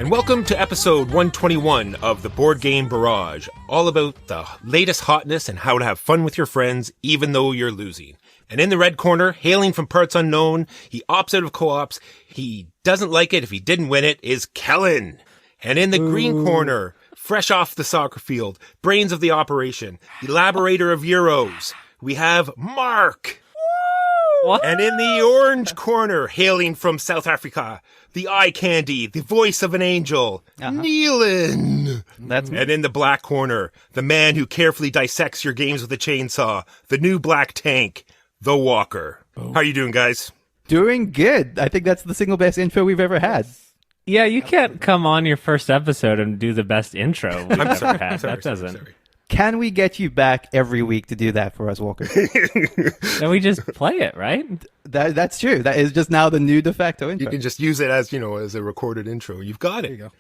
And welcome to episode 121 of the Board Game Barrage, all about the latest hotness and how to have fun with your friends even though you're losing. And in the red corner, hailing from parts unknown, he opts out of co-ops, he doesn't like it if he didn't win it, is Kellen. And in the green corner, fresh off the soccer field, brains of the operation, elaborator of Euros, we have Mark. What? And in the orange corner, hailing from South Africa, the eye candy, the voice of an angel, Neelan. That's me. And in the black corner, the man who carefully dissects your games with a chainsaw, the new black tank, the Walker. How are you doing, guys? Doing good. I think that's the single best intro we've ever had. Yeah, you can't come on your first episode and do the best intro we've ever had. That doesn't. Sorry. Can we get you back every week to do that for us, Walker? Then we just play it, right? That's true. That is just now the new de facto intro. You can just use it as, as a recorded intro. You've got it. There you go.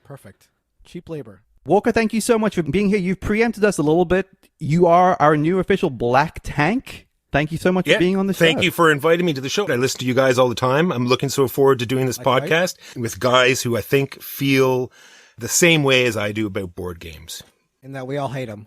Perfect. Cheap labor. Walker, thank you so much for being here. You've preempted us a little bit. You are our new official black tank. Thank you so much for being on the show. Thank you for inviting me to the show. I listen to you guys all the time. I'm looking so forward to doing this podcast with guys who I think feel the same way as I do about board games. And that we all hate them.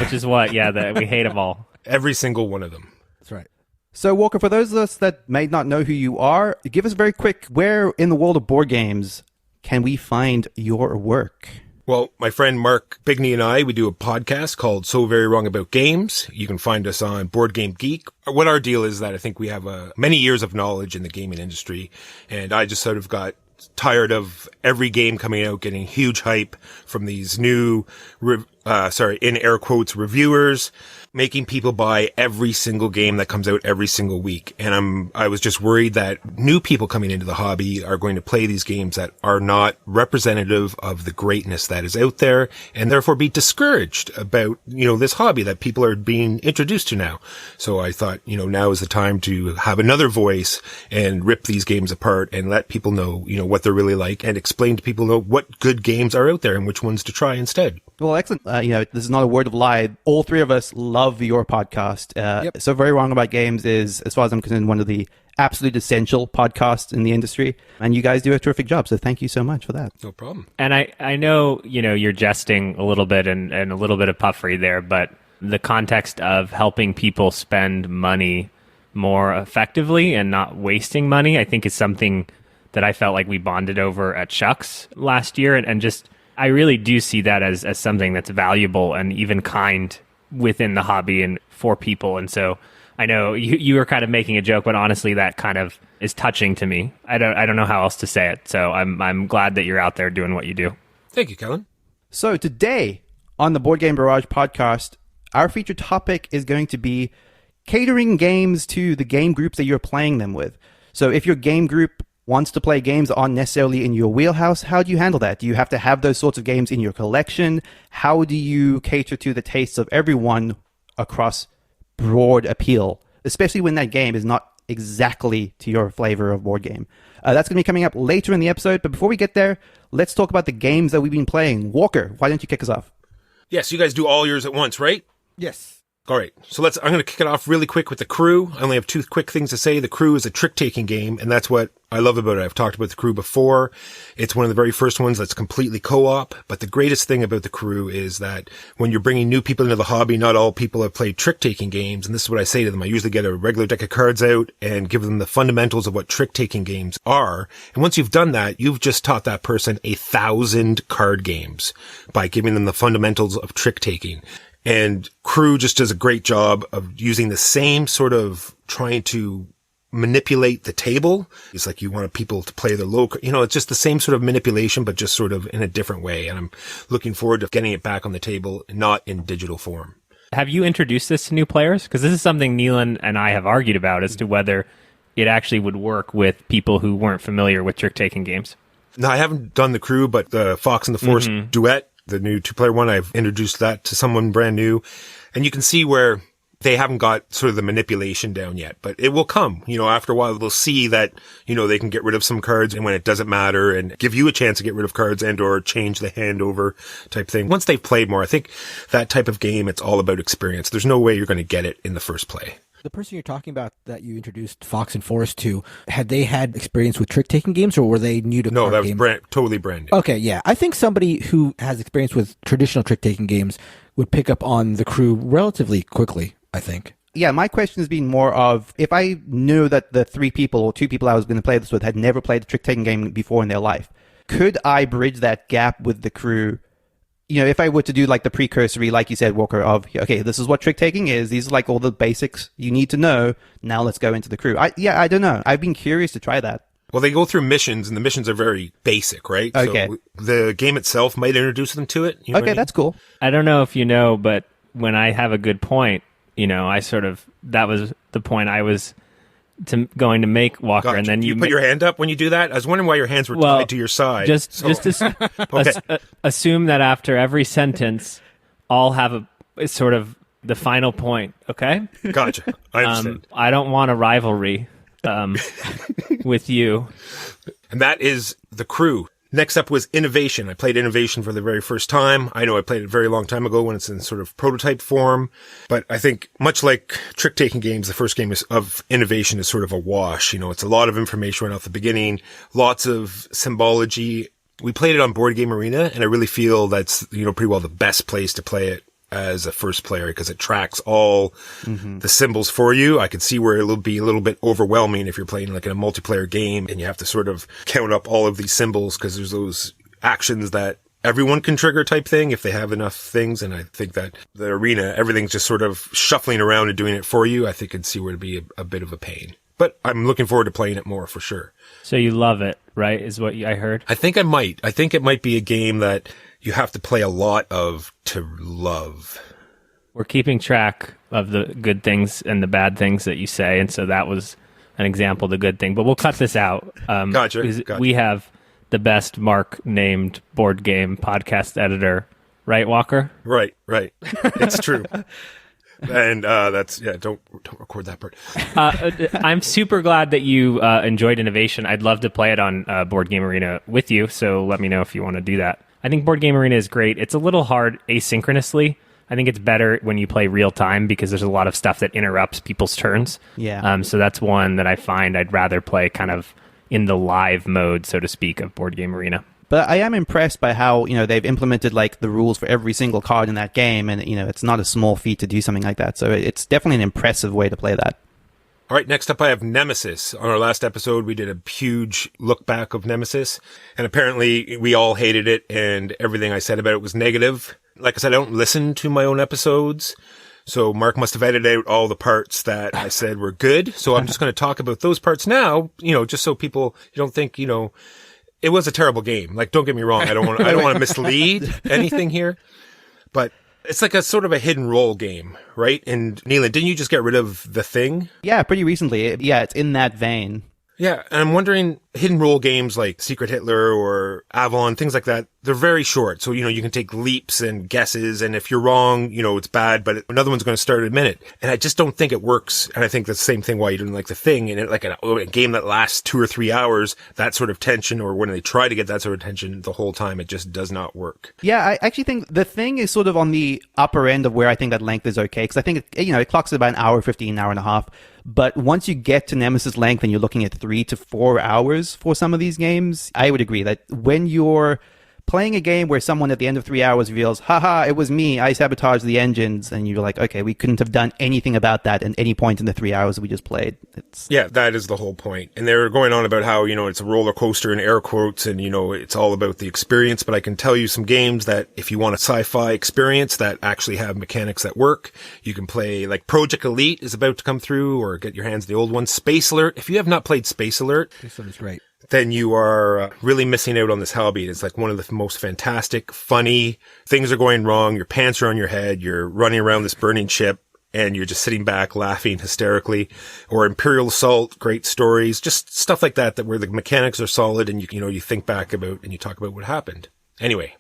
Which is what? Yeah, that we hate them all. Every single one of them. That's right. So, Walker, for those of us that may not know who you are, give us very quick, where in the world of board games can we find your work? Well, my friend Mark Bigney and I, we do a podcast called So Very Wrong About Games. You can find us on Board Game Geek. What our deal is that I think we have many years of knowledge in the gaming industry, and I just sort of got tired of every game coming out getting huge hype from these new, in air quotes, reviewers, making people buy every single game that comes out every single week. And I was just worried that new people coming into the hobby are going to play these games that are not representative of the greatness that is out there and therefore be discouraged about, this hobby that people are being introduced to now. So I thought, now is the time to have another voice and rip these games apart and let people know, what they're really like and explain to people what good games are out there and which ones to try instead. Well, excellent. This is not a word of lie. All three of us love your podcast. So Very Wrong About Games is, as far as I'm concerned, one of the absolute essential podcasts in the industry. And you guys do a terrific job. So thank you so much for that. No problem. And I know, you're jesting a little bit and a little bit of puffery there, but the context of helping people spend money more effectively and not wasting money, I think is something that I felt like we bonded over at Chuck's last year. And just, I really do see that as something that's valuable and even kind within the hobby and for people. And so I know you were kind of making a joke, but honestly, that kind of is touching to me. I don't know how else to say it. So I'm glad that you're out there doing what you do. Thank you, Kellen. So today on the Board Game Barrage podcast, our featured topic is going to be catering games to the game groups that you're playing them with. So if your game group wants to play games that aren't necessarily in your wheelhouse, how do you handle that? Do you have to have those sorts of games in your collection? How do you cater to the tastes of everyone across broad appeal, especially when that game is not exactly to your flavor of board game? That's going to be coming up later in the episode, but before we get there, let's talk about the games that we've been playing. Walker, why don't you kick us off? Yes, you guys do all yours at once, right? Yes. All right, so I'm going to kick it off really quick with The Crew. I only have two quick things to say. The Crew is a trick-taking game, and that's what I love about it. I've talked about The Crew before. It's one of the very first ones that's completely co-op, but the greatest thing about The Crew is that when you're bringing new people into the hobby, not all people have played trick-taking games, and this is what I say to them. I usually get a regular deck of cards out and give them the fundamentals of what trick-taking games are, and once you've done that, you've just taught that person 1,000 card games by giving them the fundamentals of trick-taking. And Crew just does a great job of using the same sort of trying to manipulate the table. It's like you want people to play their low, it's just the same sort of manipulation, but just sort of in a different way. And I'm looking forward to getting it back on the table, not in digital form. Have you introduced this to new players? Because this is something Neelan and I have argued about as to whether it actually would work with people who weren't familiar with trick-taking games. No, I haven't done The Crew, but the Fox and the Force duet, the new 2-player one, I've introduced that to someone brand new. And you can see where they haven't got sort of the manipulation down yet, but it will come. After a while, they'll see that, they can get rid of some cards and when it doesn't matter and give you a chance to get rid of cards and or change the hand over type thing. Once they've played more, I think that type of game, it's all about experience. There's no way you're going to get it in the first play. The person you're talking about that you introduced Fox and Forrest to, had they had experience with trick-taking games, or were they new to No, card that was games? totally brand new. Okay, yeah. I think somebody who has experience with traditional trick-taking games would pick up on the crew relatively quickly, I think. Yeah, my question has been more of, if I knew that the 3 people or 2 people I was going to play this with had never played a trick-taking game before in their life, could I bridge that gap with the crew? You know, if I were to do like the precursory, like you said, Walker, of, okay, this is what trick-taking is. These are like all the basics you need to know. Now let's go into the crew. I don't know. I've been curious to try that. Well, they go through missions, and the missions are very basic, right? Okay. So the game itself might introduce them to it. You know what I Okay, mean? that's cool. I don't know if you know, but when I have a good point, you know, that was the point I was going to make, Walker, Gotcha. and then you put your hand up when you do that? I was wondering why your hands were tied to your side. Just assume that after every sentence, I'll have a sort of the final point. Okay. Gotcha. I understand. I don't want a rivalry with you. And that is the crew. Next up was Innovation. I played Innovation for the very first time. I know I played it a very long time ago when it's in sort of prototype form, but I think much like trick-taking games, the first game of Innovation is sort of a wash. You know, it's a lot of information right off the beginning, lots of symbology. We played it on Board Game Arena, and I really feel that's, you know, pretty well the best place to play it as a first player, because it tracks all the symbols for you. I could see where it'll be a little bit overwhelming if you're playing like in a multiplayer game and you have to sort of count up all of these symbols, because there's those actions that everyone can trigger type thing if they have enough things. And I think that the arena, everything's just sort of shuffling around and doing it for you. I think I'd see where it'd be a bit of a pain, but I'm looking forward to playing it more for sure. So you love it, right? Is what I heard. I think I might. I think it might be a game that you have to play a lot of to love. We're keeping track of the good things and the bad things that you say, and so that was an example of the good thing. But we'll cut this out. Gotcha. We have the best Mark named board game podcast editor, right, Walker? Right. It's true. And don't record that part. I'm super glad that you enjoyed Innovation. I'd love to play it on Board Game Arena with you, so let me know if you want to do that. I think Board Game Arena is great. It's a little hard asynchronously. I think it's better when you play real time because there's a lot of stuff that interrupts people's turns. Yeah. So that's one that I find I'd rather play kind of in the live mode, so to speak, of Board Game Arena. But I am impressed by how, you know, they've implemented like the rules for every single card in that game, and, you know, it's not a small feat to do something like that. So it's definitely an impressive way to play that. All right, next up I have Nemesis. On our last episode, we did a huge look back of Nemesis, and apparently we all hated it, and everything I said about it was negative. Like I said, I don't listen to my own episodes, so Mark must have edited out all the parts that I said were good. So I'm just going to talk about those parts now, you know, just so people don't think, you know, it was a terrible game. Like, don't get me wrong. I don't want to mislead anything here, but it's like a sort of a hidden role game, right? And Neelan, didn't you just get rid of the thing? Yeah, pretty recently. It's in that vein. Yeah, and I'm wondering, hidden role games like Secret Hitler or Avalon, things like that, they're very short. So, you know, you can take leaps and guesses, and if you're wrong, you know, it's bad, but another one's going to start in a minute. And I just don't think it works. And I think that's the same thing why you didn't like the thing. And it, like a game that lasts 2 or 3 hours, that sort of tension, or when they try to get that sort of tension the whole time, it just does not work. Yeah, I actually think the thing is sort of on the upper end of where I think that length is okay, because I think it clocks at about an hour 15, hour and a half. But once you get to Nemesis length and you're looking at 3 to 4 hours for some of these games, I would agree that when you're playing a game where someone at the end of 3 hours reveals, haha, it was me, I sabotaged the engines, and you're like, okay, we couldn't have done anything about that at any point in the 3 hours we just played. Yeah, that is the whole point. And they're going on about how, you know, it's a roller coaster in air quotes, and, you know, it's all about the experience. But I can tell you some games that if you want a sci-fi experience that actually have mechanics that work, you can play, like Project Elite is about to come through, or get your hands on the old one. Space Alert. If you have not played Space Alert, This one is great. then you are really missing out on this hobby. It's like one of the most fantastic, funny, things are going wrong, your pants are on your head, you're running around this burning ship, and you're just sitting back laughing hysterically. Or Imperial Assault, great stories, just stuff like that where the mechanics are solid, and you think back about and you talk about what happened. Anyway,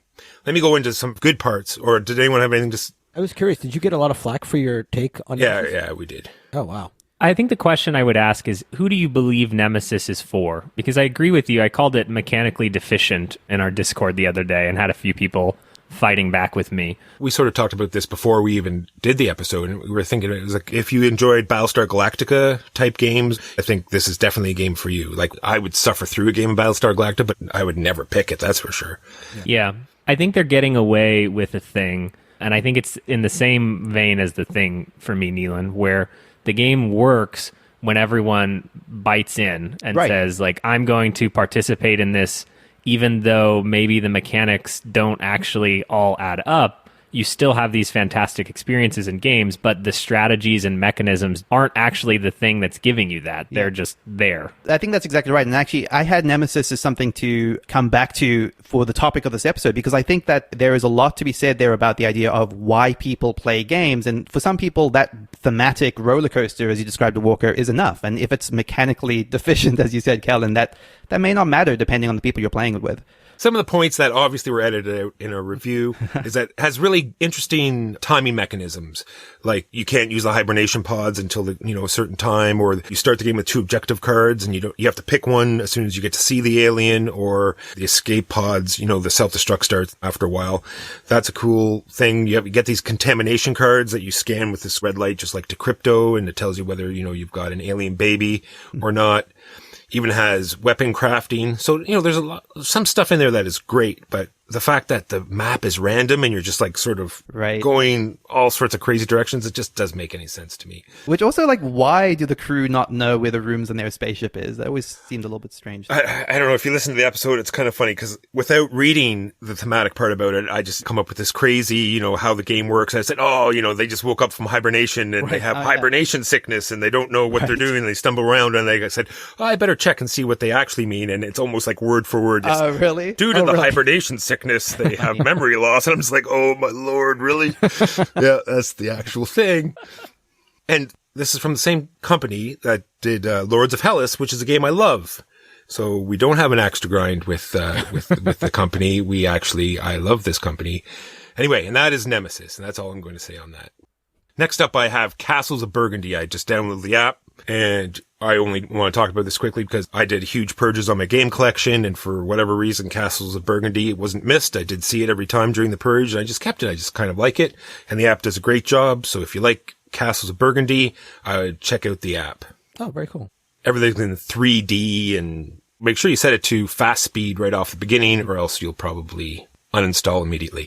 let me go into some good parts. Or did anyone have anything to... I was curious, did you get a lot of flack for your take on Nemesis? Yeah, we did. Oh, wow. I think the question I would ask is, who do you believe Nemesis is for? Because I agree with you. I called it mechanically deficient in our Discord the other day and had a few people fighting back with me. We sort of talked about this before we even did the episode, and we were thinking it was like, if you enjoyed Battlestar Galactica type games, I think this is definitely a game for you. Like, I would suffer through a game of Battlestar Galactica, but I would never pick it, that's for sure. Yeah. I think they're getting away with a thing, and I think it's in the same vein as the thing for me, Neelan, where the game works when everyone bites in and says, like, I'm going to participate in this, even though maybe the mechanics don't actually all add up. You still have these fantastic experiences in games, but the strategies and mechanisms aren't actually the thing that's giving you that. They're just there. I think that's exactly right. And actually, I had Nemesis as something to come back to for the topic of this episode, because I think that there is a lot to be said there about the idea of why people play games. And for some people, that thematic roller coaster, as you described to Walker, is enough. And if it's mechanically deficient, as you said, Kellen, that may not matter depending on the people you're playing it with. Some of the points that obviously were edited out in a review is that it has really interesting timing mechanisms. Like, you can't use the hibernation pods until a certain time, or you start the game with 2 objective cards and you have to pick one as soon as you get to see the alien, or the escape pods, the self-destruct starts after a while. That's a cool thing. You get these contamination cards that you scan with this red light, just like to crypto, and it tells you whether, you've got an alien baby or not. Even has weapon crafting. So, there's some stuff in there that is great, but the fact that the map is random and you're just like sort of going all sorts of crazy directions, it just doesn't make any sense to me. Which also, like, why do the crew not know where the rooms in their spaceship is? That always seemed a little bit strange. I don't know. If you listen to the episode, it's kind of funny because without reading the thematic part about it, I just come up with this crazy, how the game works. I said, they just woke up from hibernation and they have hibernation sickness and they don't know what they're doing. And they stumble around, and I said, I better check and see what they actually mean. And it's almost like word for word. Oh, really? Due to the hibernation sickness, they have memory loss. And I'm just like, oh my Lord, really? Yeah, that's the actual thing. And this is from the same company that did Lords of Hellas, which is a game I love. So we don't have an axe to grind with the company. I love this company. Anyway, and that is Nemesis, and that's all I'm going to say on that. Next up, I have Castles of Burgundy. I just downloaded the app, and I only want to talk about this quickly because I did huge purges on my game collection, and for whatever reason, Castles of Burgundy, it wasn't missed. I did see it every time during the purge, and I just kept it. I just kind of like it, and the app does a great job. So if you like Castles of Burgundy, I would check out the app. Oh, very cool. Everything's in 3D, and make sure you set it to fast speed right off the beginning, or else you'll probably uninstall immediately.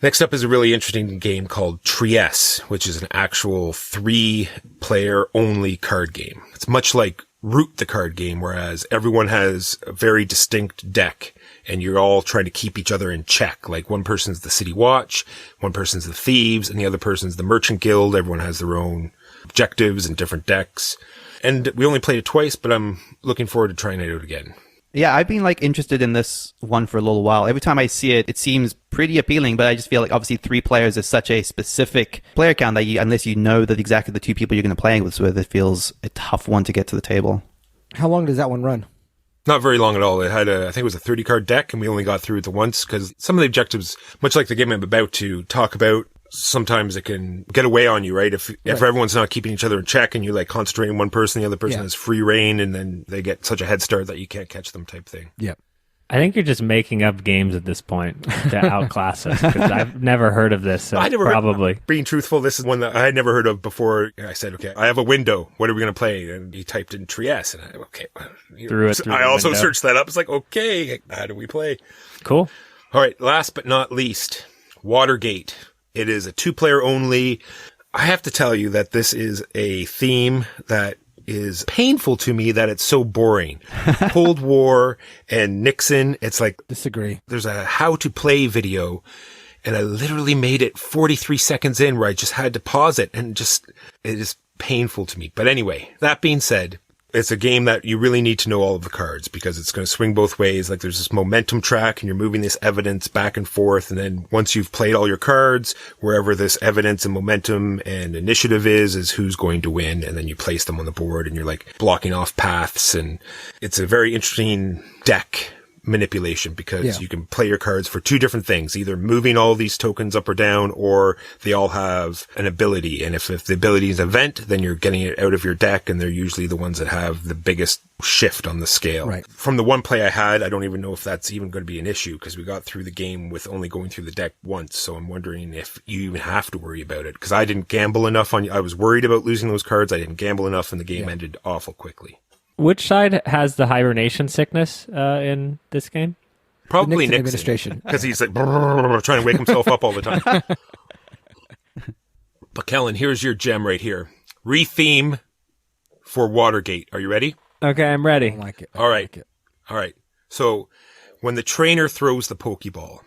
Next up is a really interesting game called Trieste, which is an actual 3-player only card game. It's much like Root the card game, whereas everyone has a very distinct deck and you're all trying to keep each other in check. Like, one person's the City Watch, one person's the Thieves, and the other person's the Merchant Guild. Everyone has their own objectives and different decks. And we only played it twice, but I'm looking forward to trying it out again. Yeah, I've been interested in this one for a little while. Every time I see it, it seems pretty appealing, but I just feel like obviously 3 players is such a specific player count that unless you know that exactly the 2 people you're going to play with, it feels a tough one to get to the table. How long does that one run? Not very long at all. It had I think it was a 30-card deck, and we only got through it once because some of the objectives, much like the game I'm about to talk about, sometimes it can get away on you, right? If everyone's not keeping each other in check and you concentrate on one person, the other person has free reign, and then they get such a head start that you can't catch them type thing. Yeah. I think you're just making up games at this point to outclass us, because I've never heard of this. So probably. Being truthful, this is one that I had never heard of before. I said, okay, I have a window. What are we going to play? And he typed in Trieste, and I also searched that up. It's like, okay, how do we play? Cool. All right. Last but not least, Watergate. It is a 2-player only. I have to tell you that this is a theme that is painful to me, that it's so boring. Cold War and Nixon, it's like... Disagree. There's a how to play video, and I literally made it 43 seconds in where I just had to pause it, and it is painful to me. But anyway, that being said, it's a game that you really need to know all of the cards, because it's going to swing both ways. Like, there's this momentum track and you're moving this evidence back and forth. And then once you've played all your cards, wherever this evidence and momentum and initiative is who's going to win. And then you place them on the board and you're blocking off paths. And it's a very interesting deck manipulation because you can play your cards for two different things, either moving all these tokens up or down, or they all have an ability. And if the ability is an event, then you're getting it out of your deck, and they're usually the ones that have the biggest shift on the scale. Right. From the one play I had, I don't even know if that's even going to be an issue because we got through the game with only going through the deck once. So I'm wondering if you even have to worry about it because I didn't gamble enough I was worried about losing those cards. I didn't gamble enough and the game ended awful quickly. Which side has the hibernation sickness in this game? Probably Nixon Nixon. administration. Because he's like trying to wake himself up all the time. But Kellen, here's your gem right here. Retheme for Watergate. Are you ready? Okay, I'm ready. I like it. All right. So when the trainer throws the Pokeball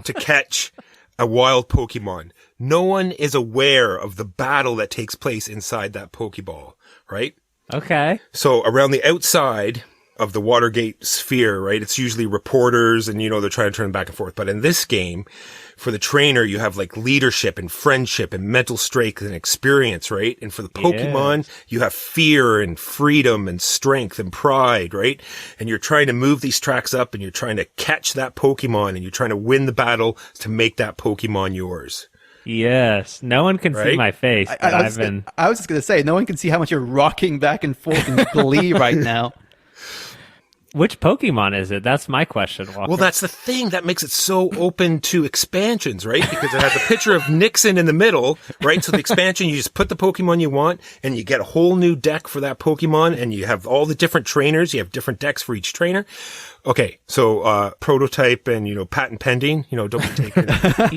to catch a wild Pokemon, no one is aware of the battle that takes place inside that Pokeball, right? Okay. So around the outside of the Watergate sphere, right, it's usually reporters and, they're trying to turn back and forth. But in this game, for the trainer, you have like leadership and friendship and mental strength and experience, right? And for the Pokemon, you have fear and freedom and strength and pride, right? And you're trying to move these tracks up and you're trying to catch that Pokemon and you're trying to win the battle to make that Pokemon yours. Yes. No one can see my face. I was just going to say, no one can see how much you're rocking back and forth in glee right now. Which Pokemon is it? That's my question, Walker. Well, that's the thing that makes it so open to expansions, right? Because it has a picture of Nixon in the middle, right? So the expansion, you just put the Pokemon you want and you get a whole new deck for that Pokemon and you have all the different trainers. You have different decks for each trainer. Okay. So, prototype and, patent pending, don't be taken.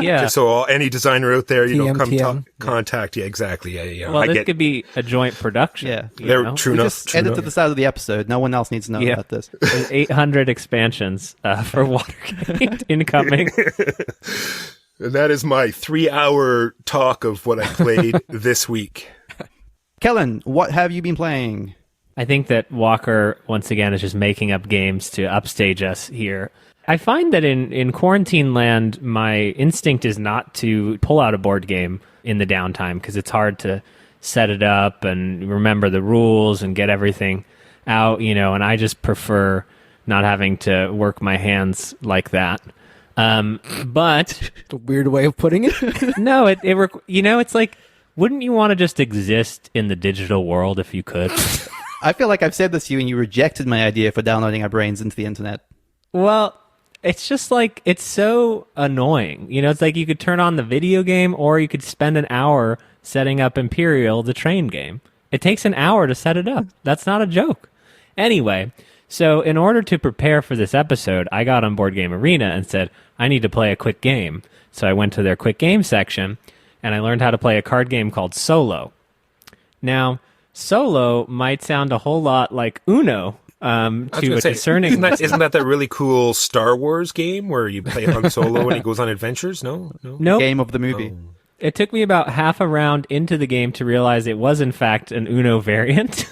Yeah. Just so any designer out there, TM. Contact. Yeah, exactly. Yeah. Well, this could be a joint production. Yeah. True We enough. just edit to the side of the episode. No one else needs to know about this. There's 800 expansions for Watergate incoming. And that is my 3-hour talk of what I played this week. Kellen, what have you been playing? I think that Walker, once again, is just making up games to upstage us here. I find that in quarantine land, my instinct is not to pull out a board game in the downtime because it's hard to set it up and remember the rules and get everything out, and I just prefer not having to work my hands like that. But A weird way of putting it. no, it's like, wouldn't you want to just exist in the digital world if you could? I feel like I've said this to you and you rejected my idea for downloading our brains into the internet. Well, it's just like, it's so annoying. It's like you could turn on the video game or you could spend an hour setting up Imperial, the train game. It takes an hour to set it up. That's not a joke. Anyway, so in order to prepare for this episode, I got on Board Game Arena and said, I need to play a quick game. So I went to their quick game section and I learned how to play a card game called Solo. Now, Solo might sound a whole lot like Uno to a discerning... Isn't that really cool Star Wars game where you play Han Solo and he goes on adventures? No? Nope. Game of the movie. It took me about half a round into the game to realize it was, in fact, an Uno variant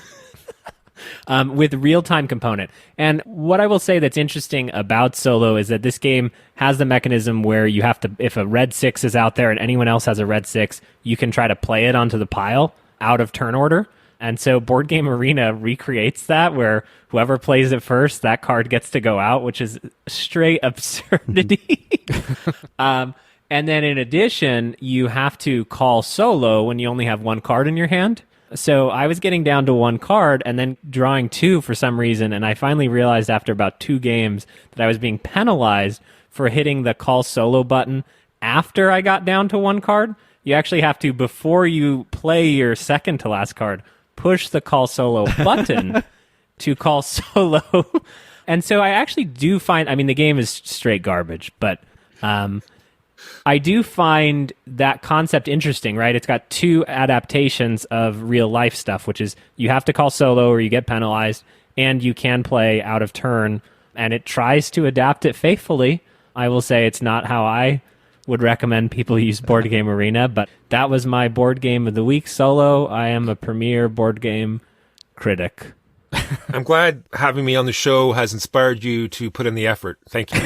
with real-time component. And what I will say that's interesting about Solo is that this game has the mechanism where you have to, if a red 6 is out there and anyone else has a red 6, you can try to play it onto the pile out of turn order. And so Board Game Arena recreates that, where whoever plays it first, that card gets to go out, which is straight absurdity. And then in addition, you have to call solo when you only have one card in your hand. So I was getting down to one card and then drawing two for some reason, and I finally realized after about 2 games that I was being penalized for hitting the call solo button after I got down to one card. You actually have to, before you play your second to last card, push the call solo button to call solo. And so I actually do find, I mean, the game is straight garbage, but I do find that concept interesting, right? It's got 2 adaptations of real life stuff, which is you have to call solo or you get penalized, and you can play out of turn, and it tries to adapt it faithfully. I will say it's not how I would recommend people use Board Game Arena, but that was my board game of the week, Solo. I am a premier board game critic. I'm glad having me on the show has inspired you to put in the effort. Thank you.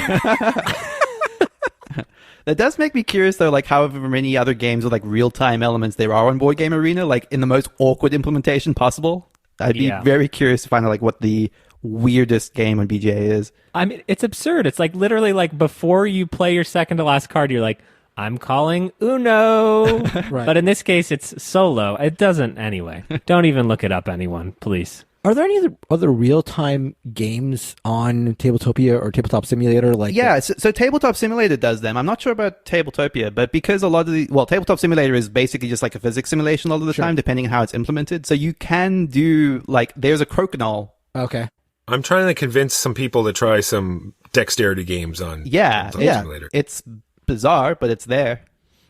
That does make me curious, though, like however many other games with like real-time elements there are on Board Game Arena, like in the most awkward implementation possible. I'd be very curious to find out like what the weirdest game on BGA is. I mean, it's absurd. It's like literally like before you play your second to last card, you're like, I'm calling Uno. Right. But in this case, it's solo. It doesn't anyway. Don't even look it up, anyone, please. Are there any other real-time games on Tabletopia or Tabletop Simulator? Yeah, so Tabletop Simulator does them. I'm not sure about Tabletopia, but because a lot of Tabletop Simulator is basically just like a physics simulation a lot of the time, depending on how it's implemented. So you can do, like, there's a Crokinole. Okay. I'm trying to convince some people to try some dexterity games on Tabletop Simulator. It's bizarre, but it's there.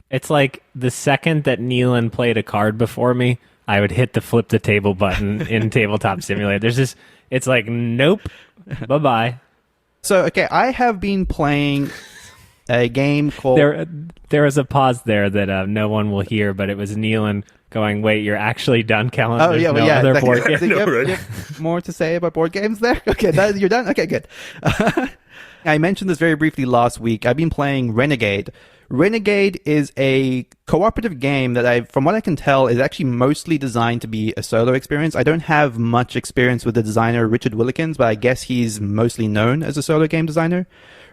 It's like the second that Neelan played a card before me, I would hit the flip the table button in Tabletop Simulator. It's like, nope, bye-bye. So, okay, I have been playing a game called... There was a pause there that no one will hear, but it was Neelan going, wait, you're actually done, Kellen? Oh, yeah, well, yeah. Other Exactly. board game. So you have more to say about board games there? Okay, you're done? Okay, good. I mentioned this very briefly last week. I've been playing Renegade. Renegade is a cooperative game that from what I can tell, is actually mostly designed to be a solo experience. I don't have much experience with the designer Richard Willikins, but I guess he's mostly known as a solo game designer.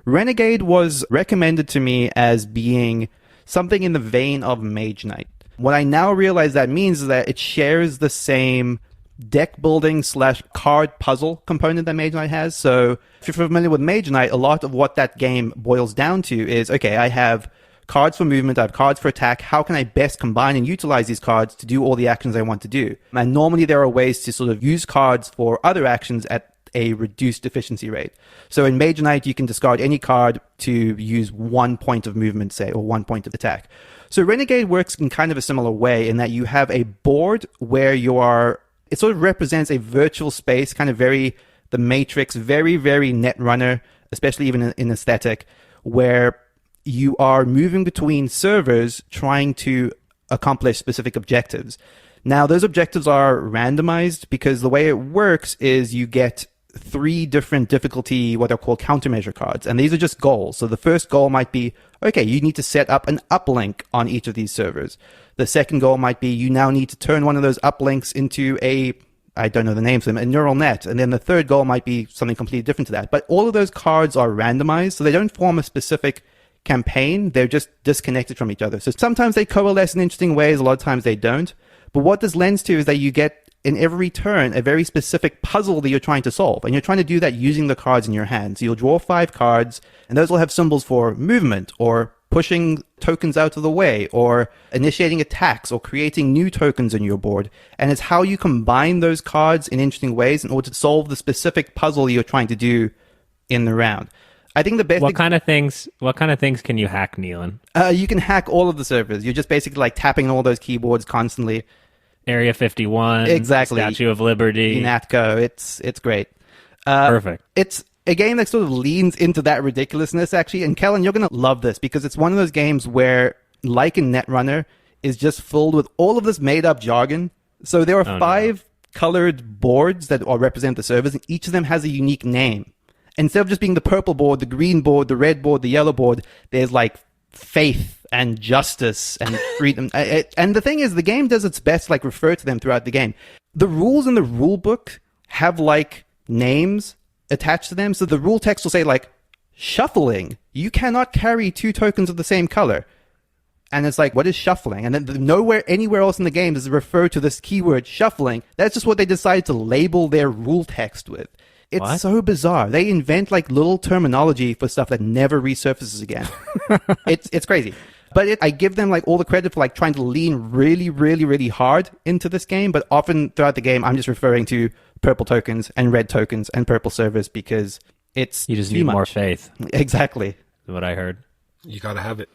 Renegade was recommended to me as being something in the vein of Mage Knight. What I now realize that means is that it shares the same deck building / card puzzle component that Mage Knight has. So if you're familiar with Mage Knight, a lot of what that game boils down to is, okay, I have cards for movement, I have cards for attack. How can I best combine and utilize these cards to do all the actions I want to do? And normally there are ways to sort of use cards for other actions at a reduced efficiency rate. So in Mage Knight, you can discard any card to use 1 point of movement, say, or 1 point of attack. So Renegade works in kind of a similar way in that you have a board where it sort of represents a virtual space, kind of very the Matrix, very, very Netrunner, especially even in aesthetic, where you are moving between servers trying to accomplish specific objectives. Now, those objectives are randomized because the way it works is you get 3 different difficulty, what are called countermeasure cards. And these are just goals. So the first goal might be, okay, you need to set up an uplink on each of these servers. The second goal might be you now need to turn one of those uplinks into I don't know the names of them, a neural net. And then the third goal might be something completely different to that. But all of those cards are randomized, so they don't form a specific campaign. They're just disconnected from each other. So sometimes they coalesce in interesting ways, a lot of times they don't. But what this lends to is that you get, in every turn, a very specific puzzle that you're trying to solve. And you're trying to do that using the cards in your hand. So you'll draw 5 cards, and those will have symbols for movement, or pushing tokens out of the way, or initiating attacks, or creating new tokens in your board. And it's how you combine those cards in interesting ways in order to solve the specific puzzle you're trying to do in the round. I think the best... What kind of things can you hack, Neelan? You can hack all of the servers. You're just basically like tapping on all those keyboards constantly. Area 51, exactly. Statue of Liberty, NATCO. It's great. Perfect. It's a game that sort of leans into that ridiculousness, actually. And Kellen, you're going to love this because it's one of those games where, like in Netrunner, is just filled with all of this made-up jargon. So there are 5 colored boards that represent the servers, and each of them has a unique name. Instead of just being the purple board, the green board, the red board, the yellow board, there's like faith and justice and freedom. And the thing is, the game does its best to like refer to them throughout the game. The rules in the rule book have like names attached to them. So the rule text will say like, shuffling. You cannot carry 2 tokens of the same color. And it's like, what is shuffling? And then nowhere, anywhere else in the game does it refer to this keyword shuffling. That's just what they decided to label their rule text with. It's so bizarre. They invent like little terminology for stuff that never resurfaces again. It's crazy. But I give them like all the credit for like trying to lean really, really, really hard into this game. But often throughout the game, I'm just referring to purple tokens and red tokens and purple servers because it's you just need more faith. Exactly. Is what I heard. You gotta have it.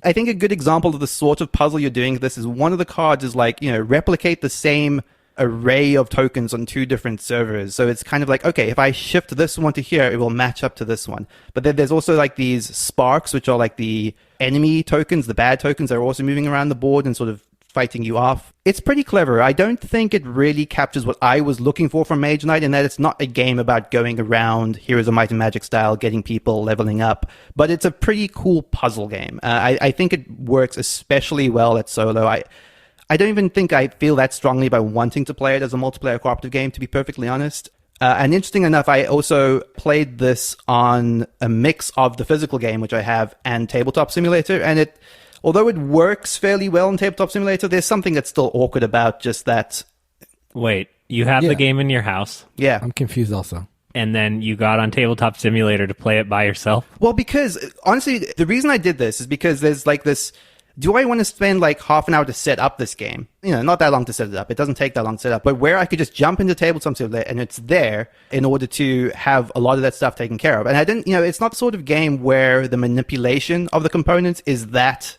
I think a good example of the sort of puzzle you're doing this is one of the cards is like, replicate the same array of tokens on 2 different servers. So it's kind of like, okay, if I shift this one to here, it will match up to this one. But then there's also like these sparks, which are like the enemy tokens, the bad tokens that are also moving around the board and sort of fighting you off. It's pretty clever. I don't think it really captures what I was looking for from Mage Knight in that it's not a game about going around Heroes of Might and Magic style, getting people, leveling up, but it's a pretty cool puzzle game. I think it works especially well at solo. I don't even think I feel that strongly about wanting to play it as a multiplayer cooperative game, to be perfectly honest. And interesting enough, I also played this on a mix of the physical game, which I have, and Tabletop Simulator. And although it works fairly well in Tabletop Simulator, there's something that's still awkward about just that. Wait, you have the game in your house, Yeah. I'm confused also. and then you got on Tabletop Simulator to play it by yourself? Well, because honestly, the reason I did this is because there's like this. Do I want to spend like half an hour to set up this game? Not that long to set it up. It doesn't take that long to set up. But where I could just jump into Tabletop Simulator and it's there in order to have a lot of that stuff taken care of. And I didn't, it's not the sort of game where the manipulation of the components is that,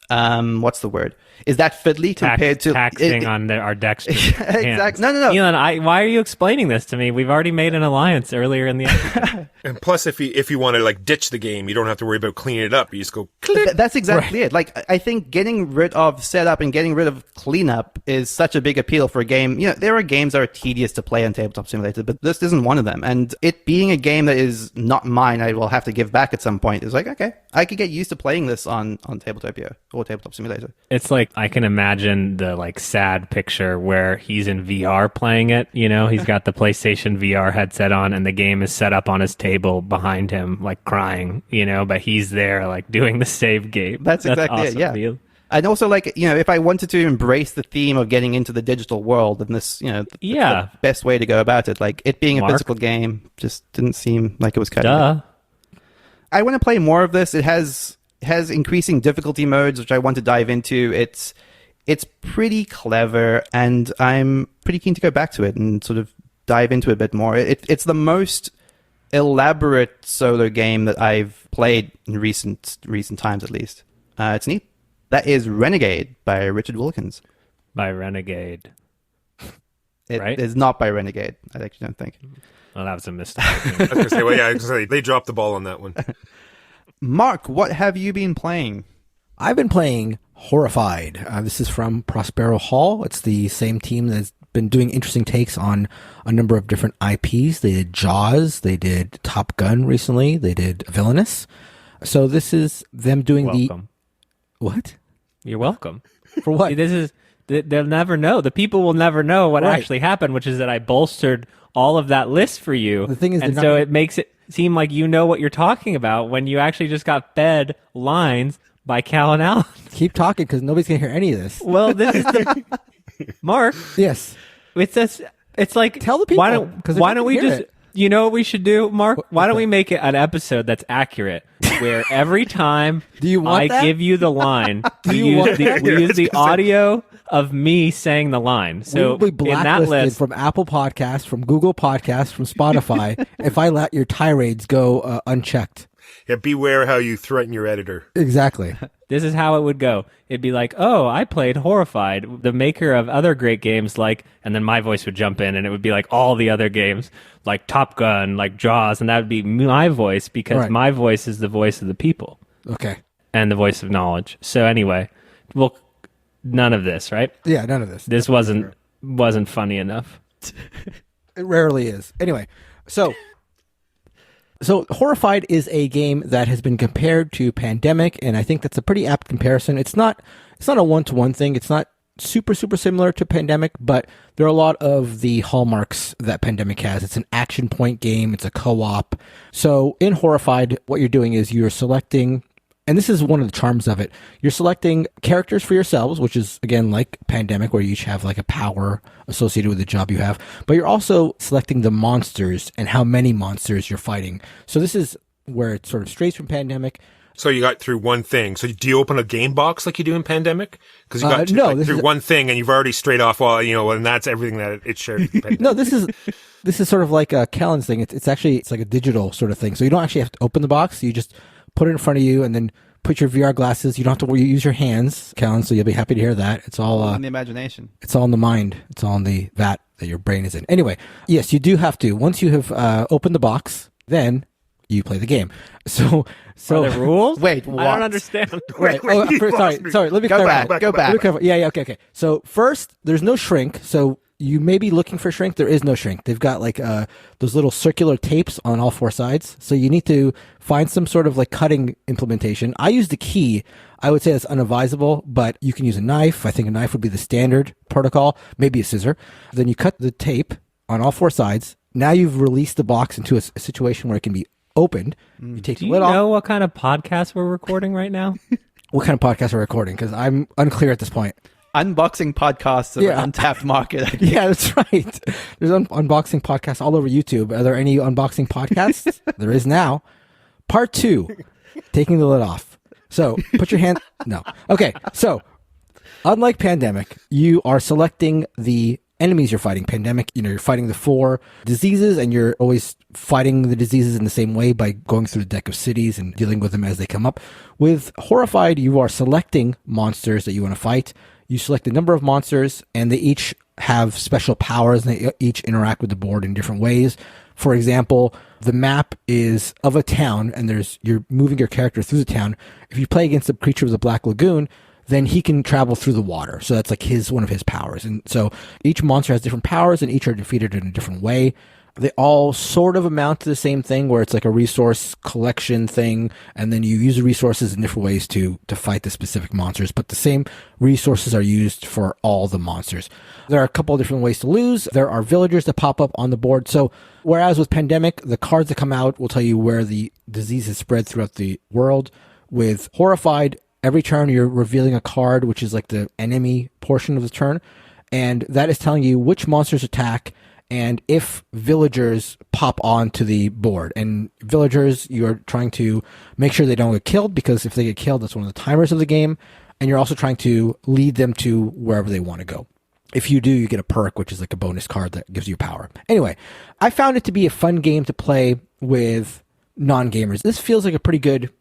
what's the word? Is that fiddly compared to taxing on our dexterous hands. Exactly. No. Elon, why are you explaining this to me? We've already made an alliance earlier in the episode. And plus, if you want to like ditch the game, you don't have to worry about cleaning it up. You just go click. That's exactly it. Like, I think getting rid of setup and getting rid of cleanup is such a big appeal for a game. There are games that are tedious to play on Tabletop Simulator, but this isn't one of them. And it being a game that is not mine, I will have to give back at some point. It's like, okay, I could get used to playing this on Tabletopia or Tabletop Simulator. It's like, I can imagine the like sad picture where he's in VR playing it. He's got the PlayStation VR headset on and the game is set up on his table behind him, like crying, but he's there like doing the save game. That's exactly awesome. it, yeah. And also, like, if I wanted to embrace the theme of getting into the digital world, then this, the best way to go about it. Like, it being a physical game just didn't seem like it was cutting it. I want to play more of this. It has increasing difficulty modes, which I want to dive into. It's pretty clever, and I'm pretty keen to go back to it and sort of dive into it a bit more. It's the most elaborate solo game that I've played in recent times, at least. It's neat. That is Renegade by Richard Wilkins. By Renegade. It is not by Renegade, I actually don't think. Well, that was a mistake. I was going to say, well, yeah, I was gonna say, they dropped the ball on that one. Mark, what have you been playing? I've been playing Horrified. This is from Prospero Hall. It's the same team that's been doing interesting takes on a number of different IPs. They did Jaws. They did Top Gun recently. They did Villainous. So this is them doing Welcome. What? You're welcome. For what? They'll never know. The people will never know what actually happened, which is that I bolstered all of that list for you. The thing is, and so it makes it seem like you know what you're talking about when you actually just got fed lines by Cal and Alan. Keep talking because nobody's going to hear any of this. Well, this is the Mark. Yes. It's like, tell the people. Why don't we just, you know what we should do, Mark? Why don't we make it an episode that's accurate, where every time give you the line, we use the audio of me saying the line. So we blacklisted in that list, from Apple Podcasts, from Google Podcasts, from Spotify, if I let your tirades go unchecked. Yeah, beware how you threaten your editor. Exactly. this is how it would go. It'd be like, oh, I played Horrified, the maker of other great games like, and then my voice would jump in and it would be like all the other games, like Top Gun, like Jaws, and that would be my voice because my voice is the voice of the people. Okay. And the voice of knowledge. So anyway, well, none of this, right? Yeah, none of this. This wasn't funny enough. It rarely is. Anyway, so Horrified is a game that has been compared to Pandemic, and I think that's a pretty apt comparison. It's not a one-to-one thing. It's not super similar to Pandemic, but there are a lot of the hallmarks that Pandemic has. It's an action point game. It's a co-op. So in Horrified, what you're doing is you're selecting, and this is one of the charms of it, you're selecting characters for yourselves, which is, again, like Pandemic, where you each have like a power associated with the job you have, but you're also selecting the monsters and how many monsters you're fighting. So this is where it sort of strays from Pandemic. So you got through one thing. So do you open a game box like you do in Pandemic? Because you got through one thing and you've already strayed off, and that's everything that it shared. No, this is sort of like a Callan's thing. It's like a digital sort of thing. So you don't actually have to open the box. You just put it in front of you and then put your VR glasses. You don't have to use your hands, Callan, so you'll be happy to hear that. It's all in the imagination. It's all in the mind. It's all in the vat that your brain is in. Anyway, yes, you do have to. Once you have opened the box, then you play the game. So are there rules? Wait, what? I don't understand. Right. Sorry. Let me go clarify. back. Go back. Yeah. Okay. So first, there's no shrink. So you may be looking for shrink. There is no shrink. They've got like those little circular tapes on all four sides. So you need to find some sort of like cutting implementation. I use the key. I would say that's unadvisable, but you can use a knife. I think a knife would be the standard protocol. Maybe a scissor. Then you cut the tape on all four sides. now you've released the box into a situation where it can be opened. You take Do the you lid off. know what kind of podcast we're recording right now? What kind of podcast are we recording? Because I'm unclear at this point. Unboxing podcasts of an untapped market. Yeah, that's right. There's unboxing podcasts all over YouTube. Are there any unboxing podcasts? There is now. Part 2, taking the lid off. So put your hand. No. Okay. So unlike Pandemic, you are selecting the enemies you're fighting. Pandemic, you're fighting the 4 diseases, and you're always fighting the diseases in the same way by going through the deck of cities and dealing with them as they come up. With Horrified, you are selecting monsters that you want to fight. You select a number of monsters, and they each have special powers, and they each interact with the board in different ways. For example, the map is of a town, and you're moving your character through the town. If you play against a creature with a black lagoon, then he can travel through the water. So that's like one of his powers. And so each monster has different powers, and each are defeated in a different way. They all sort of amount to the same thing, where it's like a resource collection thing, and then you use the resources in different ways to fight the specific monsters, but the same resources are used for all the monsters. There are a couple of different ways to lose. There are villagers that pop up on the board. So whereas with Pandemic, the cards that come out will tell you where the disease is spread throughout the world. With Horrified, every turn you're revealing a card, which is like the enemy portion of the turn, and that is telling you which monsters attack and if villagers pop onto the board. And villagers, you're trying to make sure they don't get killed, because if they get killed, that's one of the timers of the game. And you're also trying to lead them to wherever they want to go. If you do, you get a perk, which is like a bonus card that gives you power. Anyway, I found it to be a fun game to play with non-gamers. This feels like a pretty good,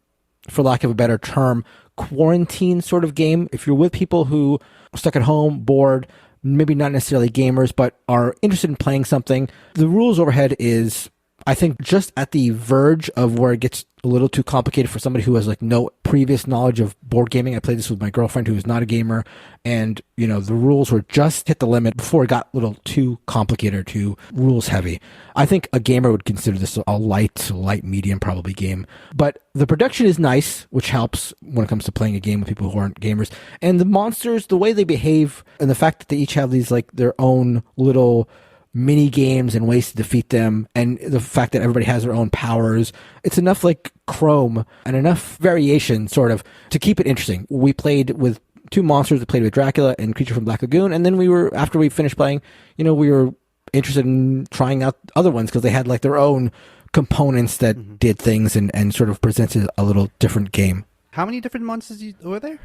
for lack of a better term, quarantine sort of game. If you're with people who are stuck at home, bored, maybe not necessarily gamers, but are interested in playing something, the rules overhead is, I think, just at the verge of where it gets a little too complicated for somebody who has like no previous knowledge of board gaming. I played this with my girlfriend who is not a gamer, and the rules were just hit the limit before it got a little too complicated or too rules heavy. I think a gamer would consider this a light medium probably game, but the production is nice, which helps when it comes to playing a game with people who aren't gamers. And the monsters, the way they behave, and the fact that they each have these like their own little mini games and ways to defeat them, and the fact that everybody has their own powers, it's enough like Chrome and enough variation sort of to keep it interesting. We played with 2 monsters. We played with Dracula and Creature from Black Lagoon, and then after we finished playing, we were interested in trying out other ones because they had like their own components that did things and sort of presented a little different game. How many different monsters were there?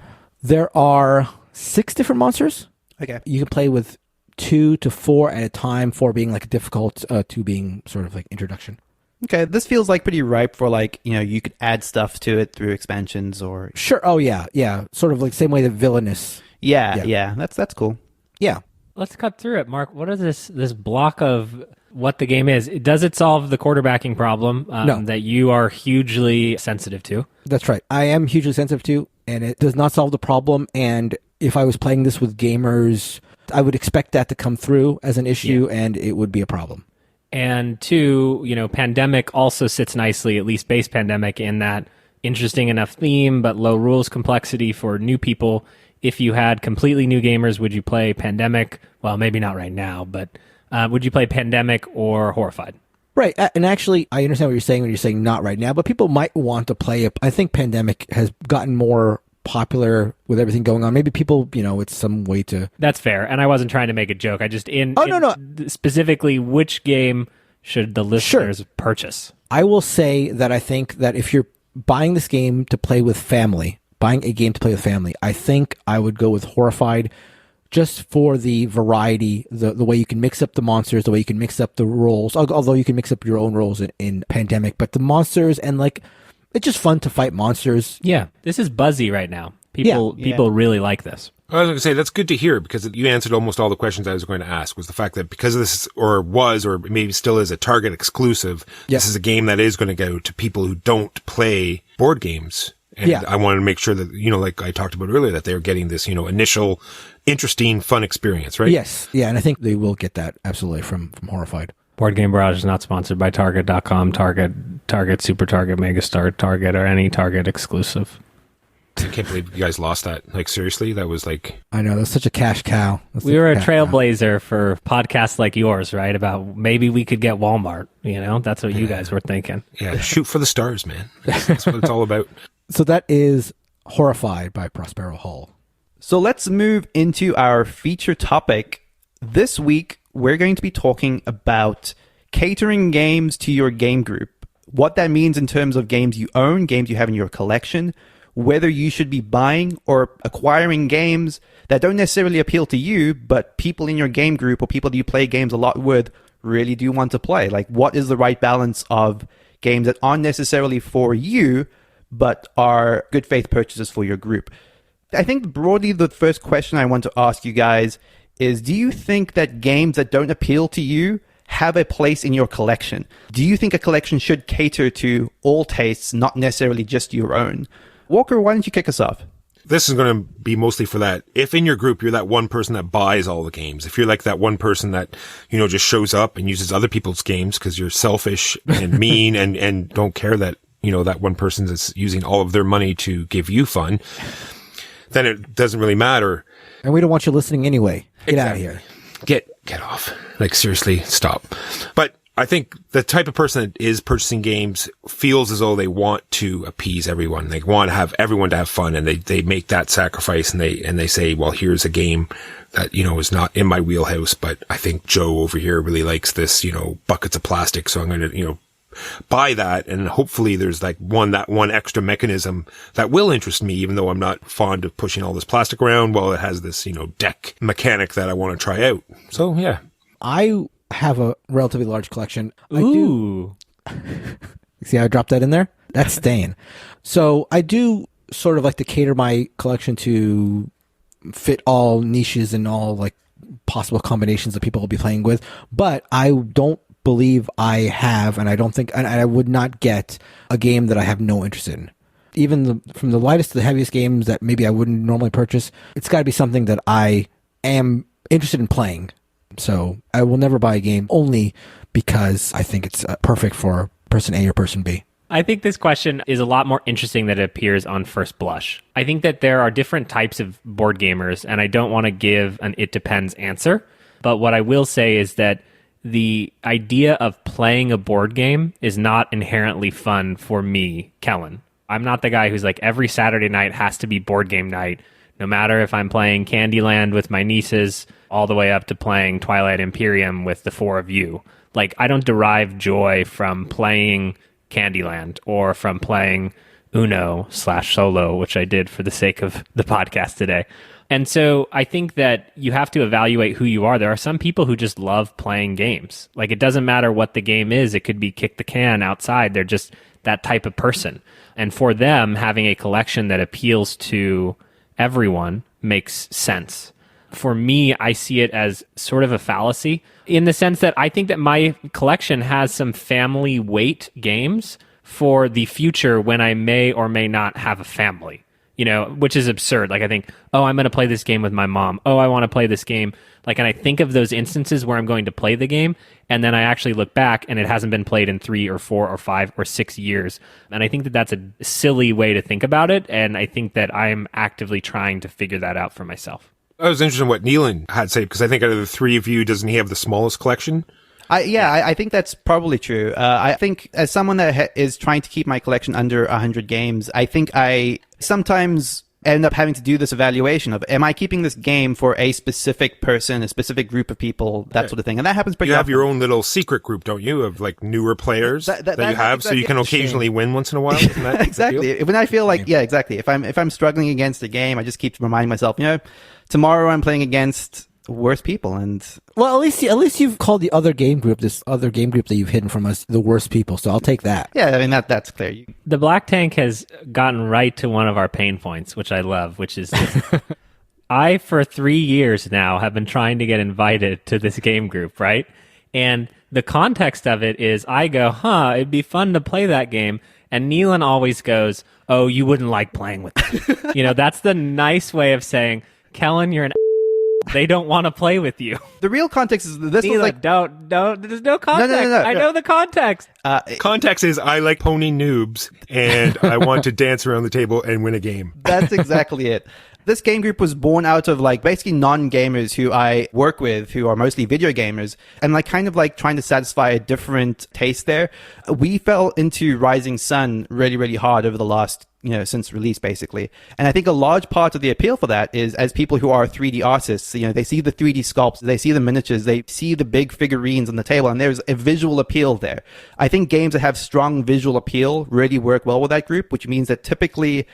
There are 6 different monsters. Okay. You can play with 2 to 4 at a time, 4 being like difficult, 2 being sort of like introduction. Okay, this feels like pretty ripe for like, you could add stuff to it through expansions or... Sure. Oh, yeah. Yeah. Sort of like same way that Villainous. Yeah. That's cool. Yeah. Let's cut through it, Mark. What is this block of what the game is? Does it solve the quarterbacking problem No. that you are hugely sensitive to? That's right. I am hugely sensitive to, and it does not solve the problem. And if I was playing this with gamers, I would expect that to come through as an issue, and it would be a problem. And 2, Pandemic also sits nicely, at least base Pandemic, in that interesting enough theme, but low rules complexity for new people. If you had completely new gamers, would you play Pandemic? Well, maybe not right now, but would you play Pandemic or Horrified? Right. And actually, I understand what you're saying when you're saying not right now, but people might want to play it. I think Pandemic has gotten more popular with everything going on. Maybe people, it's some way to... That's fair. And I wasn't trying to make a joke. I just... No. Specifically, which game should the listeners purchase? I will say that I think that if you're buying this game to play with family, I think I would go with Horrified just for the variety, the way you can mix up the monsters, the way you can mix up the roles, although you can mix up your own roles in Pandemic, but the monsters and like... It's just fun to fight monsters. Yeah, this is buzzy right now. People really like this. I was going to say, that's good to hear, because you answered almost all the questions I was going to ask, was the fact that because this or maybe still is a Target exclusive, this is a game that is going to go to people who don't play board games. And I wanted to make sure that, like I talked about earlier, that they're getting this, initial interesting, fun experience, right? Yes. Yeah, and I think they will get that absolutely from Horrified. Board Game Barrage is not sponsored by Target.com, Target, Super Target, Megastar, Target, or any Target exclusive. I can't believe you guys lost that. Like, seriously, that was like... I know, that's such a cash cow. We were a trailblazer for podcasts like yours, right? About maybe we could get Walmart, you know? That's what you guys were thinking. Yeah, shoot for the stars, man. That's what it's all about. So that is Horrified by Prospero Hall. So let's move into our feature topic. This week, we're going to be talking about catering games to your game group. What that means in terms of games you own, games you have in your collection, whether you should be buying or acquiring games that don't necessarily appeal to you, but people in your game group or people that you play games a lot with really do want to play. Like, what is the right balance of games that aren't necessarily for you, but are good faith purchases for your group? I think broadly the first question I want to ask you guys is, do you think that games that don't appeal to you have a place in your collection? Do you think a collection should cater to all tastes, not necessarily just your own? Walker, why don't you kick us off? This is going to be mostly for that. If in your group, you're that one person that buys all the games, if you're like that one person that, you know, just shows up and uses other people's games because you're selfish and mean and don't care that, you know, that one person is using all of their money to give you fun, then it doesn't really matter. And we don't want you listening anyway. Get out of here. Get off. Like, seriously, stop. But I think the type of person that is purchasing games feels as though they want to appease everyone. They want to have everyone to have fun, and they make that sacrifice, and they say, well, here's a game that, you know, is not in my wheelhouse, but I think Joe over here really likes this, you know, buckets of plastic, so I'm going to, you know, buy that, and hopefully there's like one extra mechanism that will interest me, even though I'm not fond of pushing all this plastic around. Well, it has this, you know, deck mechanic that I want to try out. So yeah, I have a relatively large collection. Ooh. See how I dropped that in there? That's staying. So I do sort of like to cater my collection to fit all niches and all like possible combinations that people will be playing with, but I don't believe I have, and I don't think, and I would not get a game that I have no interest in. Even from the lightest to the heaviest games that maybe I wouldn't normally purchase, it's got to be something that I am interested in playing. So I will never buy a game only because I think it's perfect for person A or person B. I think this question is a lot more interesting than it appears on first blush. I think that there are different types of board gamers, and I don't want to give an it depends answer. But what I will say is that the idea of playing a board game is not inherently fun for me, Kellen. I'm not the guy who's like, every Saturday night has to be board game night, no matter if I'm playing Candyland with my nieces all the way up to playing Twilight Imperium with the four of you. Like, I don't derive joy from playing Candyland or from playing Uno/Solo, which I did for the sake of the podcast today. And so I think that you have to evaluate who you are. There are some people who just love playing games. Like, it doesn't matter what the game is. It could be kick the can outside. They're just that type of person. And for them, having a collection that appeals to everyone makes sense. For me, I see it as sort of a fallacy in the sense that I think that my collection has some family weight games for the future when I may or may not have a family. You know, which is absurd. Like, I think, oh, I'm going to play this game with my mom. Oh, I want to play this game. Like, and I think of those instances where I'm going to play the game, and then I actually look back and it hasn't been played in 3 or 4 or 5 or 6 years. And I think that that's a silly way to think about it. And I think that I'm actively trying to figure that out for myself. I was interested in what Neelan had to say, because I think out of the three of you, doesn't he have the smallest collection? I think that's probably true. I think as someone that is trying to keep my collection under 100 games, I think I sometimes end up having to do this evaluation of, am I keeping this game for a specific person, a specific group of people, that sort of thing. And that happens pretty often. You have your own little secret group, don't you, of like newer players that you have, exactly, so you can occasionally win once in a while? Isn't that exactly. When I feel like, yeah, exactly. If I'm struggling against a game, I just keep reminding myself, you know, tomorrow I'm playing against worse people. And well, at least you've called the other game group, this other game group that you've hidden from us, the worst people. So I'll take that. Yeah, I mean that's clear. The Black Tank has gotten right to one of our pain points, which I love, which is I for 3 years now have been trying to get invited to this game group, right? And the context of it is I go, it'd be fun to play that game, and Neelan always goes, oh, you wouldn't like playing with me. You know, that's the nice way of saying, Kellen, you're an They don't want to play with you. The real context is this was like don't. There's no context. No, I know the context. Context is I like pony noobs and I want to dance around the table and win a game. That's exactly it. This game group was born out of like basically non-gamers who I work with, who are mostly video gamers, and like kind of like trying to satisfy a different taste there. We fell into Rising Sun really, really hard over the last, since release basically. And I think a large part of the appeal for that is as people who are 3D artists, they see the 3D sculpts, they see the miniatures, they see the big figurines on the table, and there's a visual appeal there. I think games that have strong visual appeal really work well with that group, which means that typically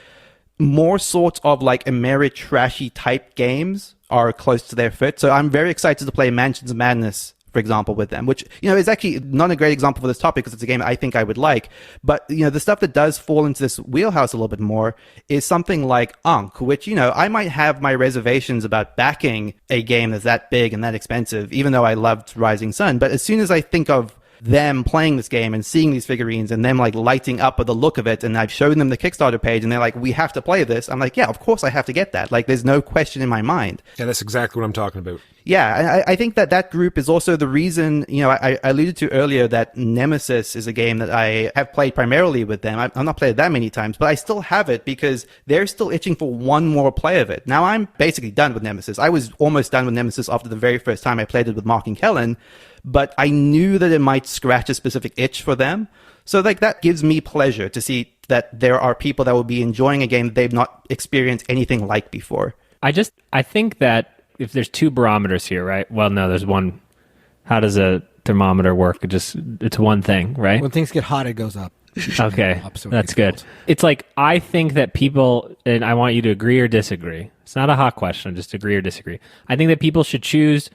more sorts of like Ameritrashy type games are close to their fit. So I'm very excited to play Mansions of Madness, for example, with them, which, is actually not a great example for this topic because it's a game I think I would like. But, the stuff that does fall into this wheelhouse a little bit more is something like Ankh, which, I might have my reservations about backing a game that's that big and that expensive, even though I loved Rising Sun. But as soon as I think of them playing this game and seeing these figurines and them like lighting up at the look of it, and I've shown them the Kickstarter page and they're like, we have to play this. I'm like, yeah, of course I have to get that. Like, there's no question in my mind. Yeah, that's exactly what I'm talking about. Yeah, I think that group is also the reason, I alluded to earlier that Nemesis is a game that I have played primarily with them. I've not played it that many times, but I still have it because they're still itching for one more play of it. Now I'm basically done with Nemesis. I was almost done with Nemesis after the very first time I played it with Mark and Kellen, but I knew that it might scratch a specific itch for them. So like that gives me pleasure to see that there are people that will be enjoying a game that they've not experienced anything like before. I think that if there's two barometers here, right? Well, no, there's one. How does a thermometer work? It's one thing, right? When things get hot, it goes up. Okay, that's good. It's like, I think that people, and I want you to agree or disagree. It's not a hot question, just agree or disagree. I think that people should choose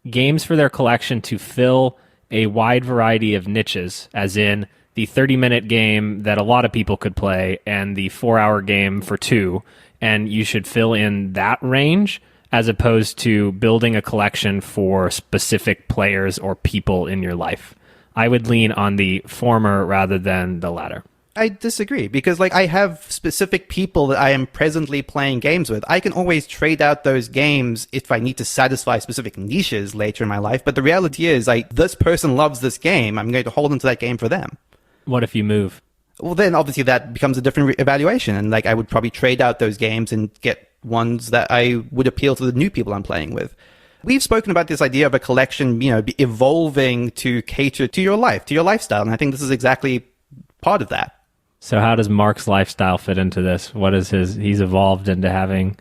games for their collection to fill a wide variety of niches, as in the 30-minute game that a lot of people could play and the 4-hour game for two, and you should fill in that range as opposed to building a collection for specific players or people in your life. I would lean on the former rather than the latter. I disagree because like I have specific people that I am presently playing games with. I can always trade out those games if I need to satisfy specific niches later in my life. But the reality is like this person loves this game. I'm going to hold into that game for them. What if you move? Well, then obviously that becomes a different evaluation. And like I would probably trade out those games and get ones that I would appeal to the new people I'm playing with. We've spoken about this idea of a collection, evolving to cater to your life, to your lifestyle. And I think this is exactly part of that. So how does Mark's lifestyle fit into this? What is he's evolved into having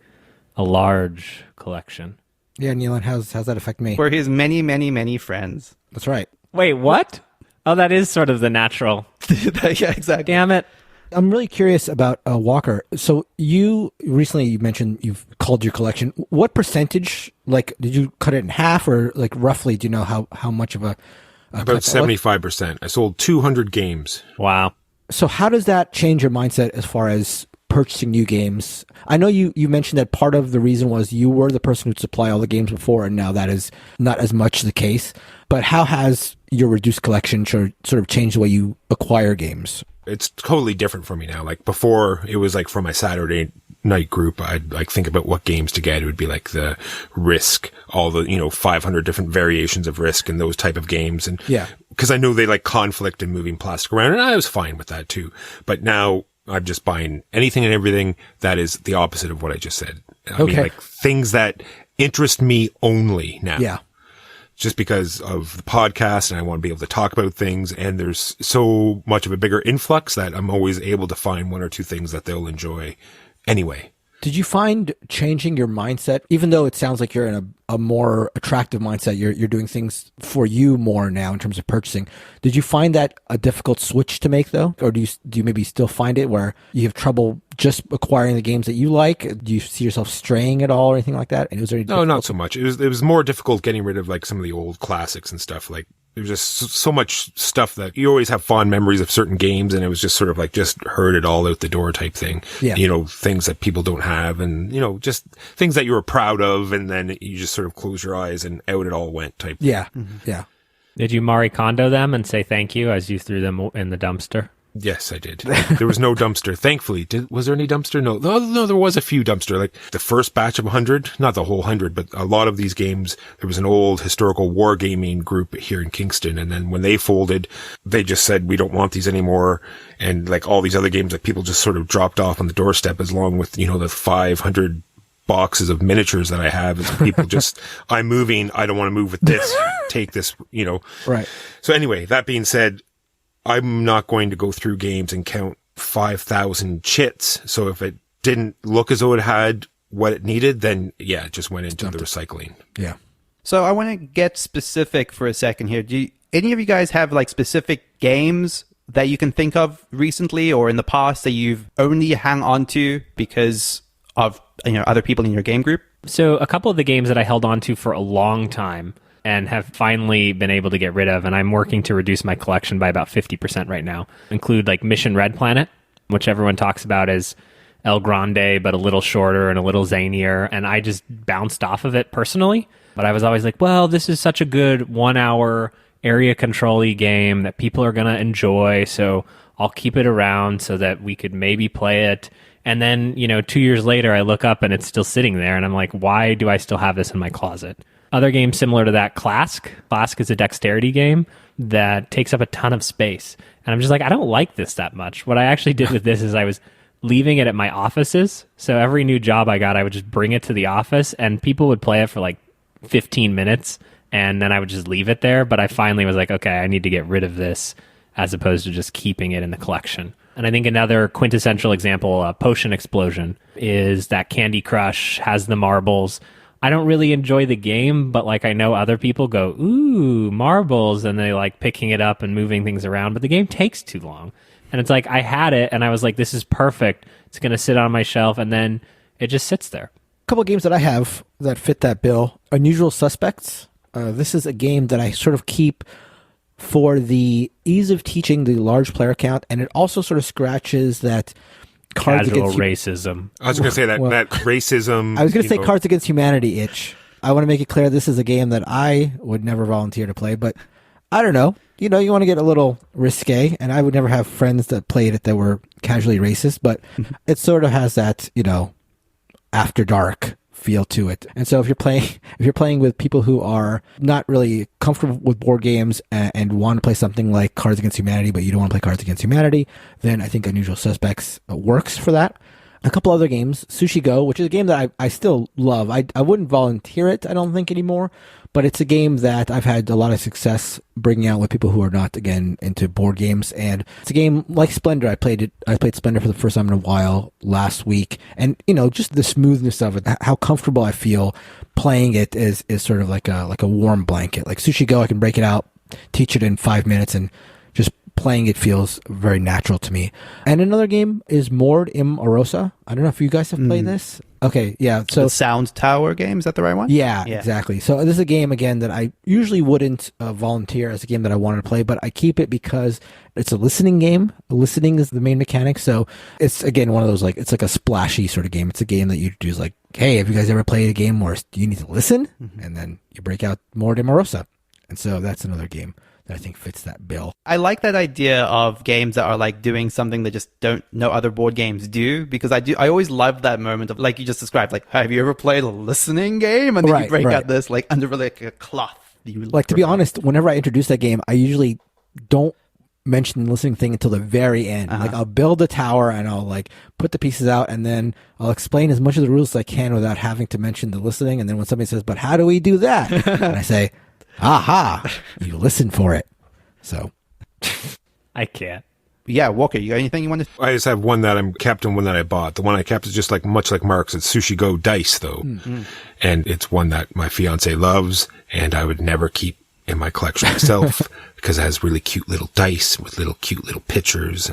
a large collection. Yeah, Neelan, how's that affect me? For his many, many, many friends. That's right. Wait, what? Oh, that is sort of the natural. Yeah, exactly. Damn it. I'm really curious about Walker. So you mentioned you've culled your collection. What percentage, like, did you cut it in half, or like roughly, do you know how much of a about 75%. I sold 200 games. Wow. So how does that change your mindset as far as purchasing new games? I know you mentioned that part of the reason was you were the person who'd supply all the games before, and now that is not as much the case. But how has your reduced collection sort of changed the way you acquire games? It's totally different for me now. Like before, it was like for my Saturday night group, I'd like think about what games to get. It would be like the Risk, all the, 500 different variations of Risk and those type of games. And yeah, because I know they like conflict and moving plastic around, and I was fine with that too. But now I'm just buying anything and everything that is the opposite of what I just said. I mean, like things that interest me only now. Yeah. Just because of the podcast and I want to be able to talk about things, and there's so much of a bigger influx that I'm always able to find one or two things that they'll enjoy anyway. Did you find changing your mindset, even though it sounds like you're in a more attractive mindset, you're doing things for you more now in terms of purchasing, did you find that a difficult switch to make though? Or do you maybe still find it where you have trouble just acquiring the games that you like? Do you see yourself straying at all or anything like that? And was there any No, not so much. It was more difficult getting rid of like some of the old classics and stuff. Like there's just so much stuff that you always have fond memories of certain games, and it was just sort of like just herd it all out the door type thing. Yeah. Things that people don't have, and just things that you were proud of, and then you just sort of close your eyes and out it all went type. Yeah. Mm-hmm. Yeah. Did you Marie Kondo them and say thank you as you threw them in the dumpster? Yes, I did. There was no dumpster. Thankfully. Was there any dumpster? No. No, there was a few dumpster. Like the first batch of 100, not the whole 100, but a lot of these games, there was an old historical wargaming group here in Kingston. And then when they folded, they just said, we don't want these anymore. And like all these other games, like people just sort of dropped off on the doorstep as long with, the 500 boxes of miniatures that I have. It's people just, I'm moving. I don't want to move with this. Take this, Right. So anyway, that being said, I'm not going to go through games and count 5,000 chits. So if it didn't look as though it had what it needed, then yeah, it just went into the recycling. Yeah. So I want to get specific for a second here. Do any of you guys have like specific games that you can think of recently or in the past that you've only hang on to because of other people in your game group? So a couple of the games that I held on to for a long time and have finally been able to get rid of, and I'm working to reduce my collection by about 50% right now, include like Mission Red Planet, which everyone talks about as El Grande, but a little shorter and a little zanier, and I just bounced off of it personally. But I was always like, well, this is such a good 1 hour area control-y game that people are going to enjoy, so I'll keep it around so that we could maybe play it. And then, 2 years later, I look up and it's still sitting there, and I'm like, why do I still have this in my closet? Other games similar to that, Clask. Clask is a dexterity game that takes up a ton of space. And I'm just like, I don't like this that much. What I actually did with this is I was leaving it at my offices. So every new job I got, I would just bring it to the office, and people would play it for like 15 minutes, and then I would just leave it there. But I finally was like, okay, I need to get rid of this as opposed to just keeping it in the collection. And I think another quintessential example, Potion Explosion, is that Candy Crush has the marbles. I don't really enjoy the game, but like I know other people go, ooh, marbles, and they like picking it up and moving things around, but the game takes too long. And it's like I had it and I was like, this is perfect. It's going to sit on my shelf, and then it just sits there. A couple of games that I have that fit that bill. Unusual Suspects. This is a game that I sort of keep for the ease of teaching the large player count, and it also sort of scratches that Cards Casual Against racism. I was going to say that racism. I was going to say Cards Against Humanity itch. I want to make it clear this is a game that I would never volunteer to play, but I don't know. You want to get a little risque, and I would never have friends that played it that were casually racist, but it sort of has that, after dark feel to it. And so if you're playing with people who are not really comfortable with board games and want to play something like Cards Against Humanity, but you don't want to play Cards Against Humanity, then I think Unusual Suspects works for that. A couple other games, Sushi Go, which is a game that I still love. I wouldn't volunteer it, I don't think, anymore, but it's a game that I've had a lot of success bringing out with people who are not, again, into board games. And it's a game like Splendor. I played Splendor for the first time in a while last week. And, just the smoothness of it, how comfortable I feel playing it is sort of like a warm blanket. Like Sushi Go, I can break it out, teach it in 5 minutes, and just playing it feels very natural to me. And another game is Mord Im Orosa. I don't know if you guys have played this. Okay, yeah. So the Sound Tower game, is that the right one? Yeah, exactly. So this is a game, again, that I usually wouldn't volunteer as a game that I wanted to play, but I keep it because it's a listening game. Listening is the main mechanic. So it's, again, one of those, like, it's like a splashy sort of game. It's a game that you do is like, hey, have you guys ever played a game where you need to listen? And then you break out Mord Im Orosa. And so that's another game that I think fits that bill. I like that idea of games that are like doing something that just no other board games do, because I always love that moment of, like you just described, like, have you ever played a listening game? And then you break out this like under like a cloth. Like, to be honest, whenever I introduce that game, I usually don't mention the listening thing until the very end. Like, I'll build a tower and I'll like put the pieces out, and then I'll explain as much of the rules as I can without having to mention the listening. And then when somebody says, but how do we do that? And I say, aha, you listen for it. So I can't. Yeah, Walker, you got anything you want to? I just have one that I'm kept and one that I bought. The one I kept is just like much like Mark's. It's Sushi Go Dice, though. And it's one that my fiance loves, and I would never keep in my collection myself because it has really cute little dice with little cute little pictures.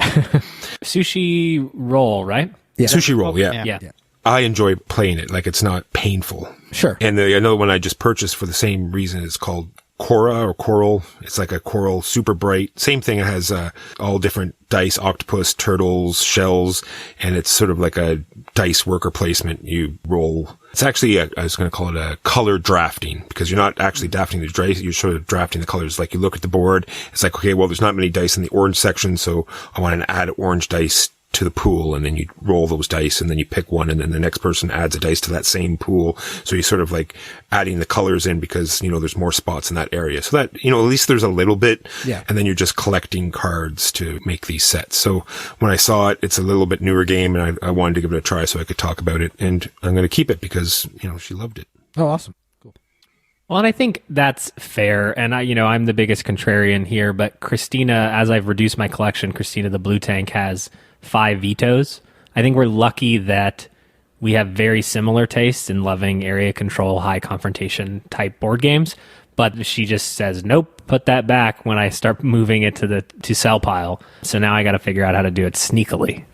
Sushi Roll, right? Yeah. Sushi Roll, yeah. Yeah. I enjoy playing it. Like, it's not painful. Sure. And another one I just purchased for the same reason is called Cora or Coral. It's like a coral, super bright. Same thing. It has all different dice, octopus, turtles, shells, and it's sort of like a dice worker placement. You roll. It's actually, I was going to call it a color drafting, because you're not actually drafting the dice. You're sort of drafting the colors. Like you look at the board. It's like, okay, well, there's not many dice in the orange section, so I want to add orange dice to the pool, and then you roll those dice, and then you pick one, and then the next person adds a dice to that same pool. So you sort of like adding the colors in because, there's more spots in that area. So that, at least there's a little bit. Yeah. And then you're just collecting cards to make these sets. So when I saw it, it's a little bit newer game, and I wanted to give it a try so I could talk about it. And I'm going to keep it because, she loved it. Oh, awesome. Cool. Well, and I think that's fair. And I'm the biggest contrarian here, but Christina, as I've reduced my collection, Christina the Blue Tank has 5 vetoes. I think we're lucky that we have very similar tastes in loving area control, high confrontation type board games. But she just says, nope, put that back when I start moving it to sell pile. So now I got to figure out how to do it sneakily.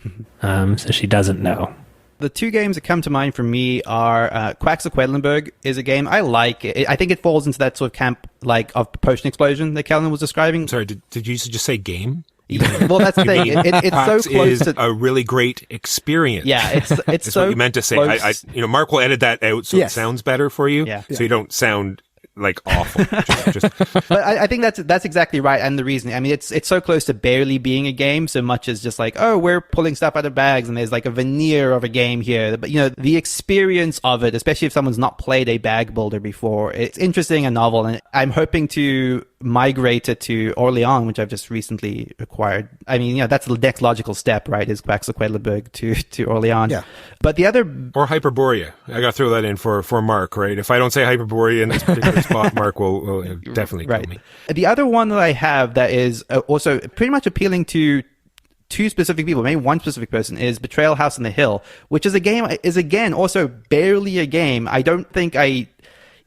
So she doesn't know. The 2 games that come to mind for me are Quacks of Quedlinburg is a game I like. I think it falls into that sort of camp of Potion Explosion that Kellen was describing. Sorry, did you just say game? Well, that's the thing. It's so close to a really great experience. Yeah, it's That's so what you meant to say. I Mark will edit that out so Yes. it sounds better for you. Yeah. So you don't sound like awful. But I think that's exactly right, and the reason. I mean, it's so close to barely being a game, so much as just like, oh, we're pulling stuff out of bags, and there's like a veneer of a game here. But the experience of it, especially if someone's not played a bag builder before, it's interesting and novel. And I'm hoping to migrate it to Orléans, which I've just recently acquired. I mean, that's the next logical step, right? Is Quacks of Quedlinburg to Orléans. Yeah. But the other Or Hyperborea. I got to throw that in for Mark, right? If I don't say Hyperborea in this particular spot, Mark will definitely kill me. The other one that I have that is also pretty much appealing to 2 specific people, maybe 1 specific person, is Betrayal House on the Hill, which is again also barely a game. I don't think I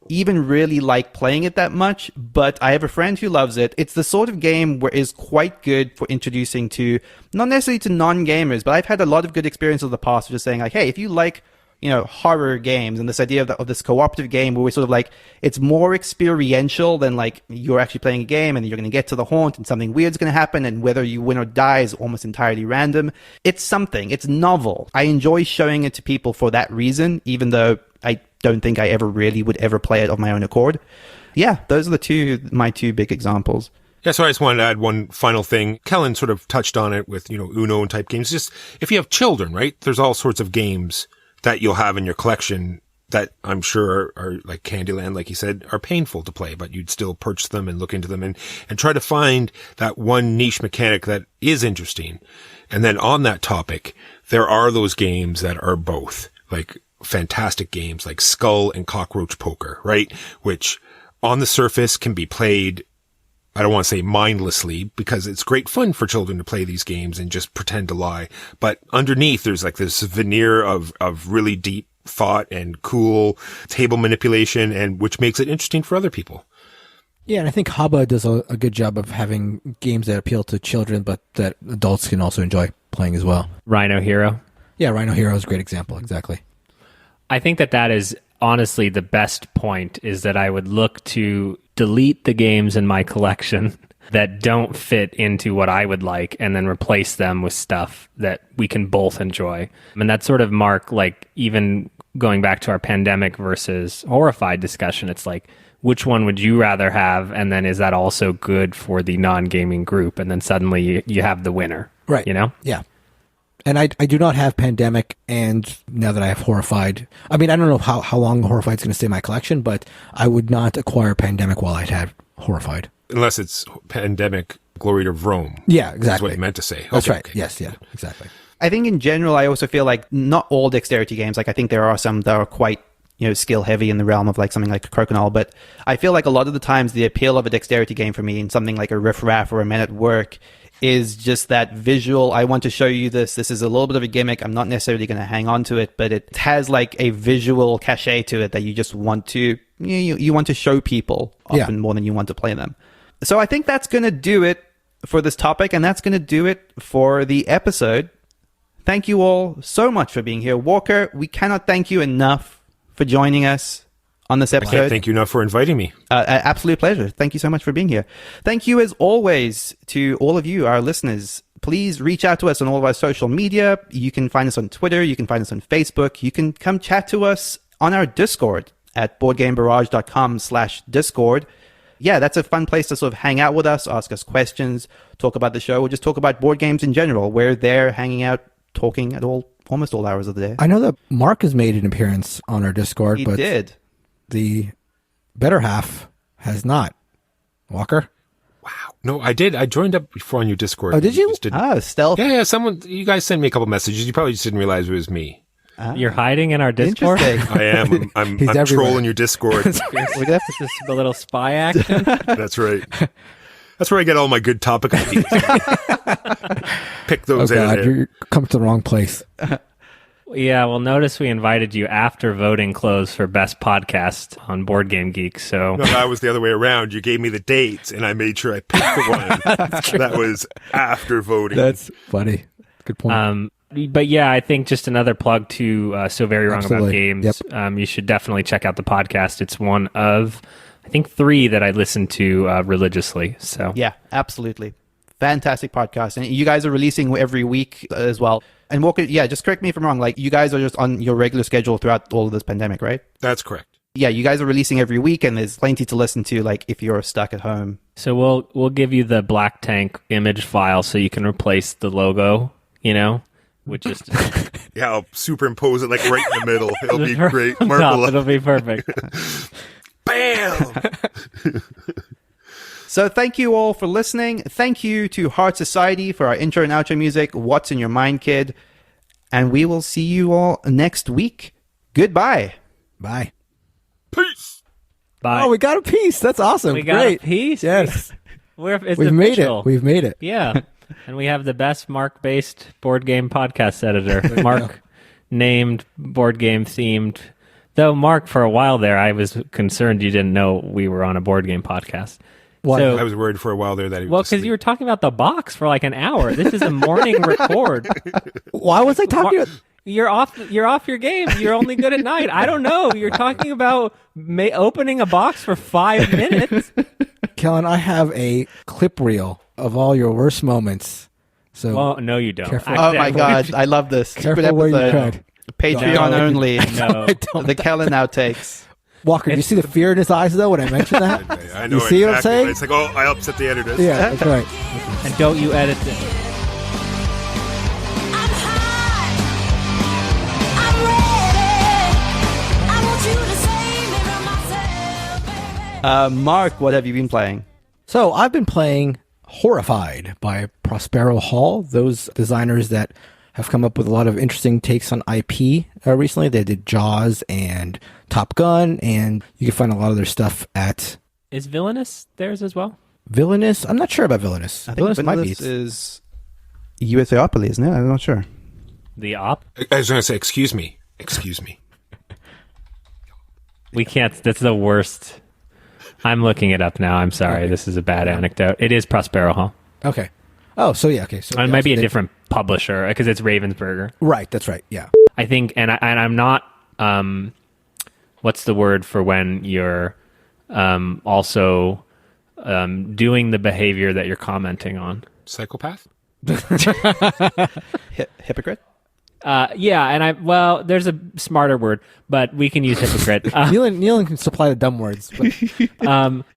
even really like playing it that much, but I have a friend who loves it. It's the sort of game where is quite good for introducing to, not necessarily to non-gamers, but I've had a lot of good experiences in the past of just saying like, hey, if you like horror games, and this idea of this cooperative game where we sort of like, it's more experiential than like you're actually playing a game and you're going to get to the haunt and something weird's going to happen, and whether you win or die is almost entirely random. It's something. It's novel. I enjoy showing it to people for that reason, even though I don't think I ever really would ever play it of my own accord. Yeah, those are my two big examples. Yeah, so I just wanted to add one final thing. Kellen sort of touched on it with, Uno and type games. Just if you have children, right? There's all sorts of games that you'll have in your collection that I'm sure are like Candyland, like you said, are painful to play, but you'd still purchase them and look into them and try to find that one niche mechanic that is interesting. And then on that topic, there are those games that are both like fantastic games like Skull and Cockroach Poker, right? Which on the surface can be played, I don't want to say mindlessly, because it's great fun for children to play these games and just pretend to lie. But underneath, there's like this veneer of really deep thought and cool table manipulation, and which makes it interesting for other people. Yeah, and I think Haba does a good job of having games that appeal to children, but that adults can also enjoy playing as well. Rhino Hero. Yeah, Rhino Hero is a great example. Exactly. I think that is honestly the best point, is that I would look to delete the games in my collection that don't fit into what I would like, and then replace them with stuff that we can both enjoy. And that's sort of, Mark, like even going back to our pandemic versus Horrified discussion, it's like, which one would you rather have? And then is that also good for the non-gaming group? And then suddenly you have the winner. Right. Yeah. And I do not have Pandemic, and now that I have Horrified, I mean, I don't know how long Horrified's going to stay in my collection, but I would not acquire Pandemic while I'd had Horrified. Unless it's Pandemic Glory to Rome. Yeah, exactly. That's what you meant to say. That's Okay, right. okay. Yes, yeah, exactly. I think in general, I also feel like not all dexterity games, like I think there are some that are quite, skill heavy in the realm of like something like Crokinole, but I feel like a lot of the times the appeal of a dexterity game for me in something like a Riff Raff or a Men at Work is just that visual, I want to show you this is a little bit of a gimmick, I'm not necessarily going to hang on to it, but it has like a visual cachet to it that you just want to, you want to show people often more than you want to play them. So I think that's going to do it for this topic, and that's going to do it for the episode. Thank you all so much for being here. Walker, we cannot thank you enough for joining us on this episode. Can't thank you enough for inviting me. Absolute pleasure. Thank you so much for being here. Thank you, as always, to all of you, our listeners. Please reach out to us on all of our social media. You can find us on Twitter. You can find us on Facebook. You can come chat to us on our Discord at boardgamebarrage.com/Discord. Yeah, that's a fun place to sort of hang out with us, ask us questions, talk about the show, or just talk about board games in general. We're there hanging out, talking at almost all hours of the day. I know that Mark has made an appearance on our Discord, He but did. the better half has not. Walker? Wow. No, I did. I joined up before on your Discord. Oh, did you? Just didn't- Stealth. Yeah. You guys sent me a couple messages. You probably just didn't realize it was me. You're hiding in our Discord? Interesting. I am. I'm He's everywhere. trolling your Discord. We're gonna have to a little spy action. That's right. That's where I get all my good topic ideas. Pick those Oh, out. God, you're come to the wrong place. Yeah, well, notice we invited you after voting closed for best podcast on Board Game Geek. So No, that was the other way around. You gave me the dates, and I made sure I picked the one that was after voting. That's funny. Good point. But yeah, I think just another plug to So Very Wrong About Absolutely. Games. You should definitely check out the podcast. It's one of, I think, 3 that I listen to religiously. So Yeah, absolutely. Fantastic podcast. And you guys are releasing every week as well. And Walker, yeah, just correct me if I'm wrong. Like, you guys are just on your regular schedule throughout all of this pandemic, right? That's correct. Yeah, you guys are releasing every week, and there's plenty to listen to, like, if you're stuck at home. So we'll give you the black tank image file so you can replace the logo, with just Yeah, I'll superimpose it like right in the middle. It'll be great. Marble. it'll be perfect. Bam! So thank you all for listening. Thank you to Heart Society for our intro and outro music, What's in Your Mind, Kid? And we will see you all next week. Goodbye. Bye. Peace! Bye. Oh, we got a piece. That's awesome. We got Great. a piece. Yes. It's We've made official. it. We've made it. Yeah. And we have the best Mark-based board game podcast editor. Mark named board game themed. Though, Mark, for a while there, I was concerned you didn't know we were on a board game podcast. What? So, I was worried for a while there that he well, was because you were talking about the box for like an hour. This is a morning record. Why was I talking about... You're off your game. You're only good at night. I don't know. You're talking about opening a box for 5 minutes. Kellen, I have a clip reel of all your worst moments. So Well, no, you don't. Careful. Oh my God, I love this. Careful Stupid where you episode. tread. Patreon No. only. No. I don't. The Kellen outtakes. Walker, do you see the fear in his eyes, though, when I mentioned that? I know You see what I'm exactly, saying? but it's like, oh, I upset the editors. Yeah, that's right. And don't you edit it. I'm hot. I'm ready. I want you to save me from myself, baby. Mark, what have you been playing? So I've been playing Horrified by Prospero Hall, those designers that have come up with a lot of interesting takes on IP recently. They did Jaws and Top Gun, and you can find a lot of their stuff at Is Villainous theirs as well? Villainous. I'm not sure about Villainous. I think Villainous might be. Vanillis is USAopoly, isn't it? I'm not sure. The op? I was going to say, excuse me. Excuse me. We can't. That's the worst. I'm looking it up now. I'm sorry. This is a bad anecdote. It is Prospero Hall. Okay. Oh, so yeah, okay. So It might be a they- different publisher because it's Ravensburger. Right, that's right. Yeah. I think, and I'm not. What's the word for when you're also doing the behavior that you're commenting on? Psychopath? Hypocrite? Yeah, and there's a smarter word, but we can use hypocrite. Nealon can supply the dumb words. But